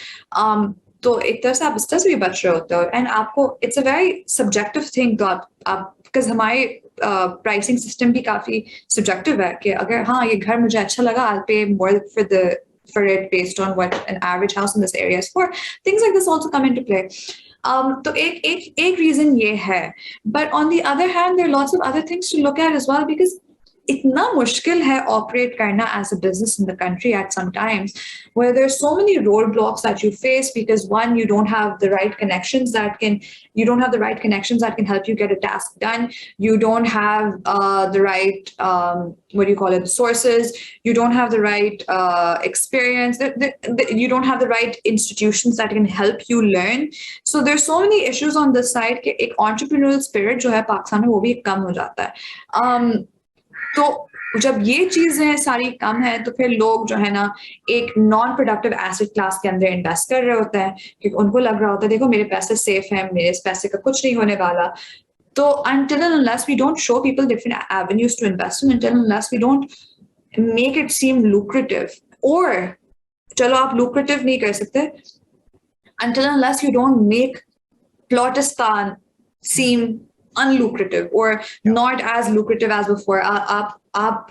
तो एक तरह से आप इस तरह से भी बच रहे होते हो, and आपको it's a very subjective thing. तो आप because हमारे प्राइसिंग सिस्टम भी काफी सब्जेक्टिव है कि अगर हाँ ये घर मुझे अच्छा लगा, I'll pay more for it based on what an average house in this area is for. Things like this also come into play. तो एक reason ये है. But on the other hand, there are lots of other things to look at as well, because इतना मुश्किल है operate करना as a business in the country at some times, where there's so many roadblocks that you face because one, you don't have the right connections that can help you get a task done. You don't have the right sources. You don't have the right experience. You don't have the right institutions that can help you learn. So there's so many issues on this side कि एक entrepreneurial spirit जो है पाकिस्तान में वो भी कम हो जाता है. तो जब ये चीजें सारी कम है तो फिर लोग जो है ना एक नॉन प्रोडक्टिव एसेट क्लास के अंदर इन्वेस्ट कर रहे होते हैं, क्योंकि उनको लग रहा होता है देखो मेरे पैसे सेफ हैं, मेरे इस पैसे का कुछ नहीं होने वाला. तो until and unless we don't show people different avenues to invest in, until and unless we don't make it seem lucrative, or चलो आप lucrative नहीं कर सकते, until and unless you don't make Plotistan seem unlucrative or not as lucrative as before, आप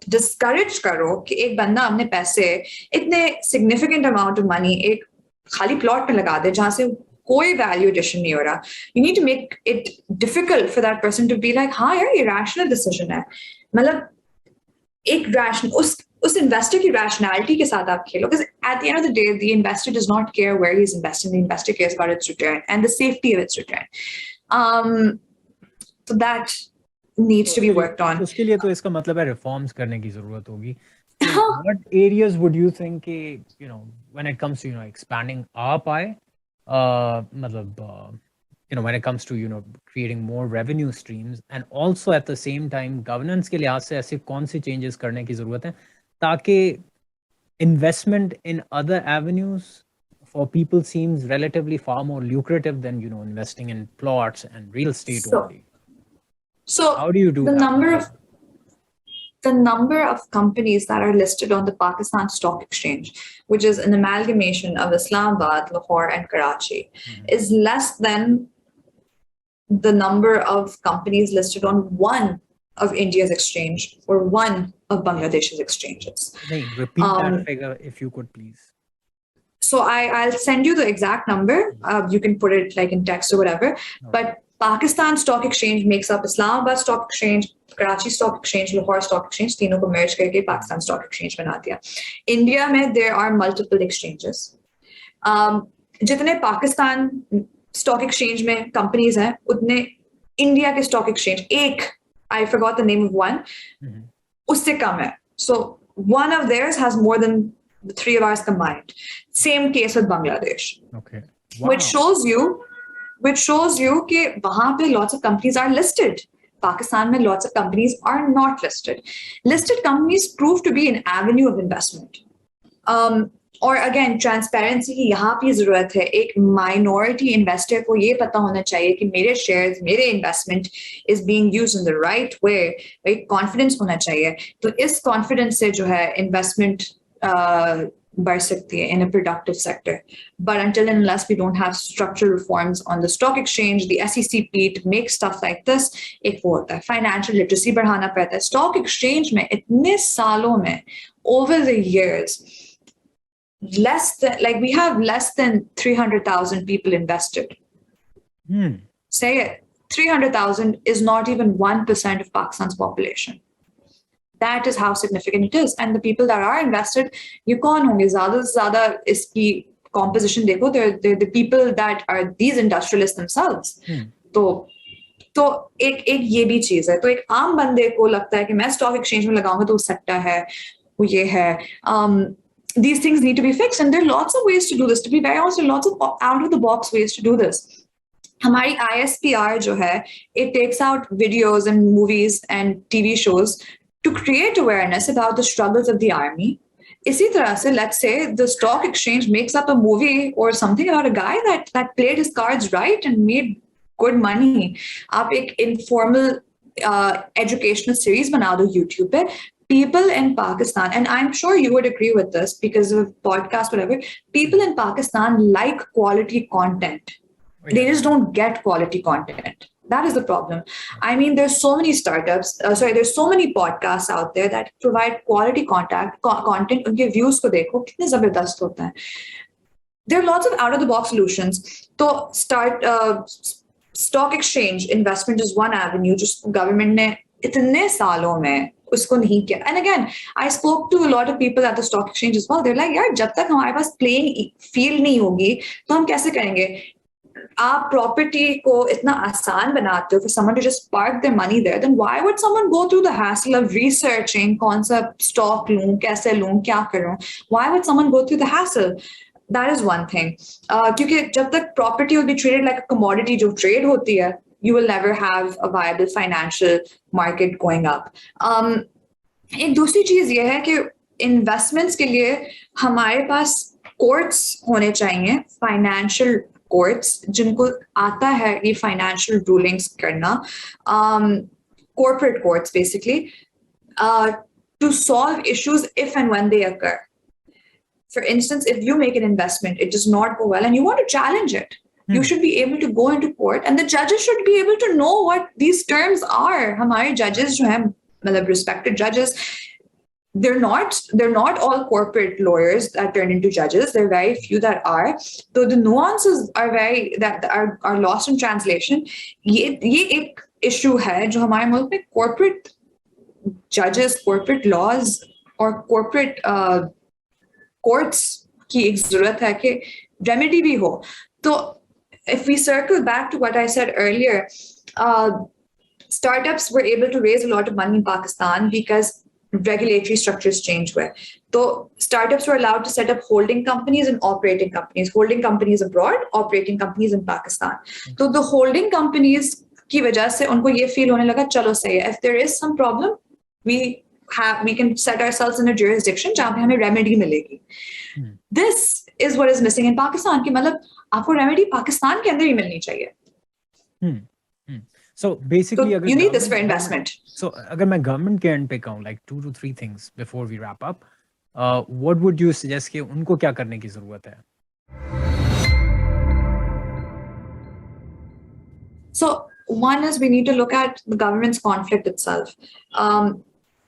discourage करो कि एक बंदा अपने पैसे इतने significant amount of money एक खाली plot पे लगा दे जहाँ से कोई value addition नहीं हो रहा. You need to make it difficult for that person to be like, हाँ यार ये rational decision है. मतलब एक rational उस investor की rationality के साथ आप खेलो, because at the end of the day the investor does not care where he's investing. The investor cares about its return and the safety of its return. So that needs to be worked on. उसके लिए तो इसका मतलब है reforms करने की जरूरत होगी. What areas would you think, when it comes to expanding our pie, मतलब when it comes to creating more revenue streams, and also at the same time governance के लिहाज से ऐसे कौन से changes करने की जरूरत है ताकि investment in other avenues for people seems relatively far more lucrative than investing in plots and real estate only. So how do you do that? The number of companies that are listed on the Pakistan Stock Exchange, which is an amalgamation of Islamabad, Lahore, and Karachi, is less than the number of companies listed on one of India's exchange or one of Bangladesh's exchanges. Repeat that figure if you could, please. So I'll send you the exact number. You can put it like in text or whatever. Okay. But Pakistan Stock Exchange makes up Islamabad Stock Exchange, Karachi Stock Exchange, Lahore Stock Exchange. तीनों को merge करके Pakistan Stock Exchange बना दिया. India में there are multiple exchanges. जितने Pakistan Stock Exchange में companies हैं, उतने India के Stock Exchange एक, I forgot the name of one, उससे कम है. So one of theirs has more than the three of ours combined. Same case with Bangladesh. Okay. Wow. Which shows you कि वहाँ पे lots of companies are listed. Pakistan में lots of companies are not listed. Listed companies prove to be an avenue of investment. Or again, transparency की यहाँ भी जरूरत है. एक minority investor को ये पता होना चाहिए कि मेरे shares, मेरे investment is being used in the right way. Right? Confidence होना चाहिए. तो इस confidence से जो है investment बढ़ सकती है in a productive sector. But until and unless we don't have structural reforms on the stock exchange, the SECP to make stuff like this, एक वो होता है. Financial literacy बढ़ाना पड़ता है. Stock exchange में इतने सालों में, over the years, we have less than 300,000 people invested. Say it. 300,000 is not even 1% of Pakistan's population. That is how significant it is. And the people that are invested, you कौन होंगे ज़्यादा से ज़्यादा इसकी composition देखो, they're the people that are these industrialists themselves. तो एक ये भी चीज़ है. तो एक आम बंदे को लगता है कि मैं stock exchange में लगाऊंगा तो वो सट्टा है, वो ये है. These things need to be fixed, and there are lots of ways to do this. To be very honest, there are lots of out of the box ways to do this. हमारी ISPR जो है, it takes out videos and movies and TV shows to create awareness about the struggles of the army. इसी तरह से, let's say the stock exchange makes up a movie or something about a guy that played his cards right and made good money. आप एक informal educational series बना दो YouTube पे. People in Pakistan, and I'm sure you would agree with this because of podcast, whatever, people in Pakistan like quality content. They just don't get quality content. That is the problem. I mean, there's so many startups, there's so many podcasts out there that provide quality content. Unke views ko dekho, kitne zabardast hote hain. There are lots of out-of-the-box solutions. So stock exchange investment is one avenue, just government ne itne saalon mein usko nahi kiya. And again, I spoke to a lot of people at the stock exchange as well. They're like, yaar, jab tak hamare paas playing field nahi hogi, to hum kaise karenge? आप property को इतना आसान बनाते हो for someone to just park their money there, then why would someone go through the hassle of researching कौन सा stock लूं, कैसे लूं, क्या करूं? Why would someone go through the hassle? That is one thing. क्योंकि जब तक property will be treated like a commodity जो trade होती है, you will never have a viable financial market going up. एक दूसरी चीज ये है कि investments के लिए हमारे पास courts होने चाहिए, financial courts जिनको आता है ये financial rulings करना, corporate courts basically, to solve issues if and when they occur. For instance, if you make an investment, it does not go well and you want to challenge it, you should be able to go into court and the judges should be able to know what these terms are. हमारे judges जो हैं, मतलब respected judges, they're not all corporate lawyers that turn into judges. There are very few that are. So the nuances are lost in translation. ये एक issue है जो हमारे मुल्क में corporate judges, corporate laws और corporate courts की एक ज़रूरत है कि remedy भी हो. So if we circle back to what I said earlier, startups were able to raise a lot of money in Pakistan because regulatory structures changed where. So startups were allowed to set up holding companies and operating companies abroad, operating companies in Pakistan. So the holding companies की वजह से उनको ये feel होने लगा, चलो सही है, if there is some problem, we can set ourselves in a jurisdiction जहाँ पे हमें remedy मिलेगी. This is what is missing in Pakistan कि मतलब आपको remedy पाकिस्तान के अंदर ही मिलनी चाहिए. So basically, you need this for investment. So अगर मैं government के end पे कहूँ, like 2 to 3 things before we wrap up, what would you suggest कि उनको क्या करने की ज़रूरत है? So one is we need to look at the government's conflict itself.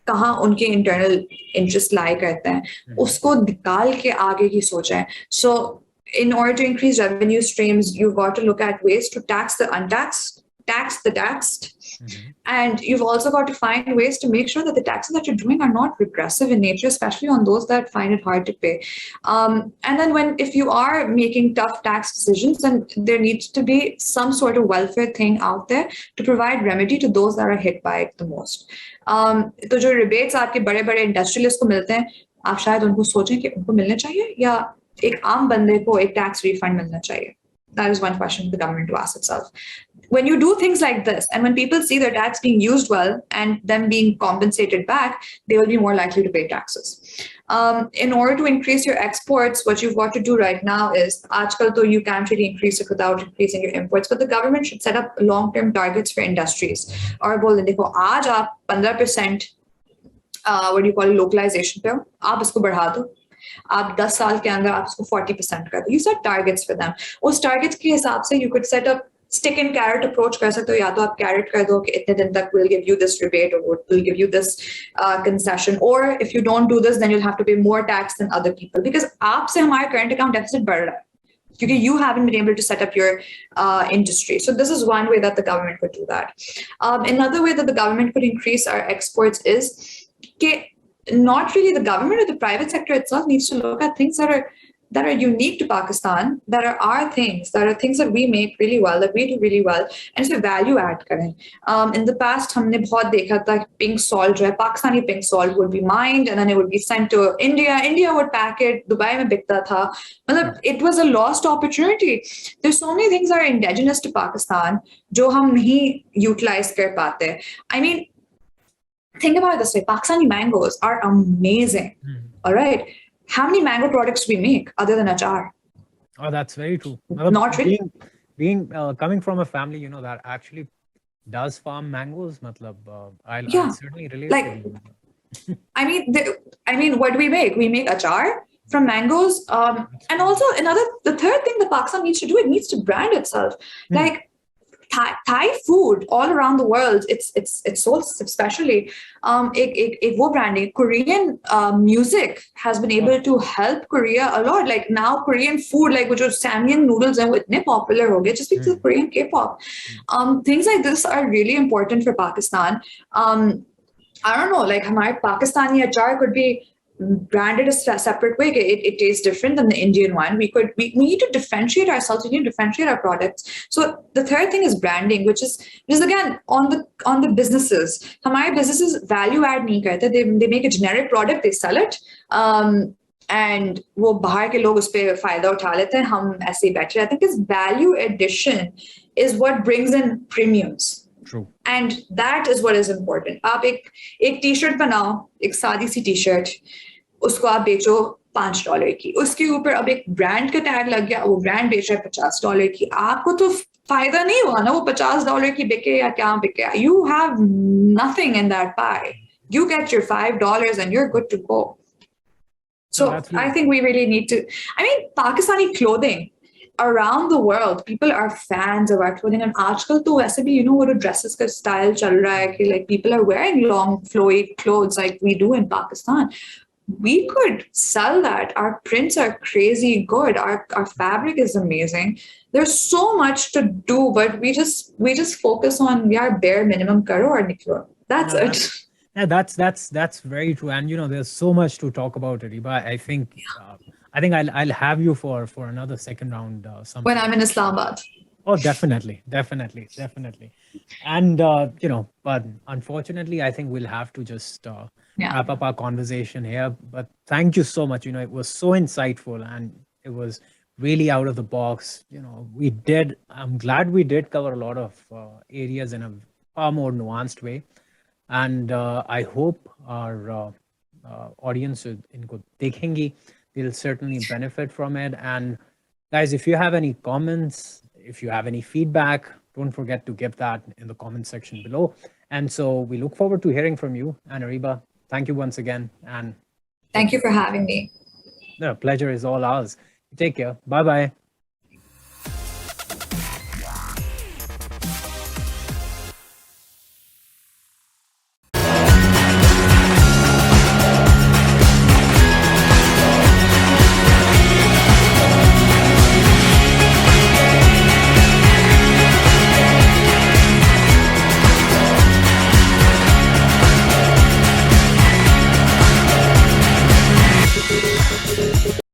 कहाँ उनके internal interest lie करते हैं, उसको निकाल के आगे की सोचें. So in order to increase revenue streams, you've got to look at ways to tax the untaxed, tax the taxed. And you've also got to find ways to make sure that the taxes that you're doing are not regressive in nature, especially on those that find it hard to pay. And then if you are making tough tax decisions, then there needs to be some sort of welfare thing out there to provide remedy to those that are hit by it the most. तो जो rebates आपके बड़े-बड़े industrialists को मिलते हैं, आप शायद उनको सोचें कि उनको मिलने चाहिए या एक आम बंदे को एक tax refund मिलना चाहिए. That is one question for the government to ask itself. When you do things like this, and when people see their tax being used well and them being compensated back, they will be more likely to pay taxes. In order to increase your exports, what you've got to do right now is, aajkal to you can't really increase it without increasing your imports, but the government should set up long-term targets for industries. Or बोल दें, देखो, आज आप 15% what do you call it, localization पे हो, आप इसको बढ़ा दो. आप 10 साल के अंदर आप इसको 40% कर दो. You set targets for them. उस targets के हिसाब से you could set up stick and carrot approach कर सकते हो. या तो आप carrot कर दो कि इतने दिन तक we'll give you this rebate or we'll give you this concession. Or if you don't do this, then you'll have to pay more tax than other people. Because आपसे हमारा current account deficit बढ़ रहा है. Because you haven't been able to set up your industry. So this is one way that the government could do that. Another way that the government could increase our exports is that not really the government or the private sector itself needs to look at things that are unique to Pakistan, that are our things, that are things that we make really well, that we do really well, and so value add करें. In the past, हमने बहुत देखा था pink salt जो है, Pakistani pink salt would be mined and then it would be sent to India. India would pack it. Dubai में बिकता था. मतलब it was a lost opportunity. There's so many things that are indigenous to Pakistan जो हम नहीं utilize कर पाते. I mean, think about it this way. Pakistani mangoes are amazing. All right. How many mango products do we make other than achar? Oh, that's very true. Not really. Being coming from a family, that actually does farm mangoes, I'll certainly relate to you. I mean, what do we make? We make achar from mangoes. And also the third thing that Pakistan needs to do, it needs to brand itself. Like, Thai food all around the world, it's so especially एक वो branding. Korean music has been able to help Korea a lot. Like now Korean food, like which was Samyang noodles and itne popular ho gaye just because of Korean K-pop. Things like this are really important for Pakistan. I don't know, like हमारे Pakistani achar could be branded a separate way. It tastes different than the Indian one. We need to differentiate ourselves. We need to differentiate our products. So the third thing is branding, which is again on the businesses. हमारे businesses value add नहीं करते. They make a generic product, they sell it, and वो बाहर के लोग उस पे फायदा उठा लेते हैं. हम ऐसे ही बैठे रहते हैं. Because value addition is what brings in premiums. True. And that is what is important. आप एक टी-शर्ट बनाओ, एक सादी सी टी-शर्ट, उसको आप बेचो $5 की, उसके ऊपर अब एक ब्रांड का टैग लग गया, वो ब्रांड बेच रहा है $50 की. आपको तो फायदा नहीं हुआ ना, वो $50 की बिके या क्या बिके. You have nothing in that pie. You get your $5 and you're good to go. So I think we really need to, I mean, Pakistani clothing around the world, people are fans of our clothing. And aajkal to वैसे भी, you know, what dresses का style चल रहा है कि like people are wearing long flowy clothes like we do in Pakistan. We could sell that. Our prints are crazy good. Our fabric is amazing. There's so much to do, but we just focus on bare minimum karo or niklo. That's it. Yeah, that's very true. And you know, there's so much to talk about, Ariba. I think I'll have you for another second round sometime. When I'm in Islamabad. Oh, definitely. And you know, but unfortunately, I think we'll have to just wrap up our conversation here. But thank you so much. You know, it was so insightful and it was really out of the box. You know, I'm glad we did cover a lot of areas in a far more nuanced way. And I hope our audience इनको देखेंगी. They'll certainly benefit from it. And guys, if you have any comments, if you have any feedback, don't forget to give that in the comment section below. And so we look forward to hearing from you. And Ariba, thank you once again. And thank you for having me. The pleasure is all ours. Take care. Bye-bye.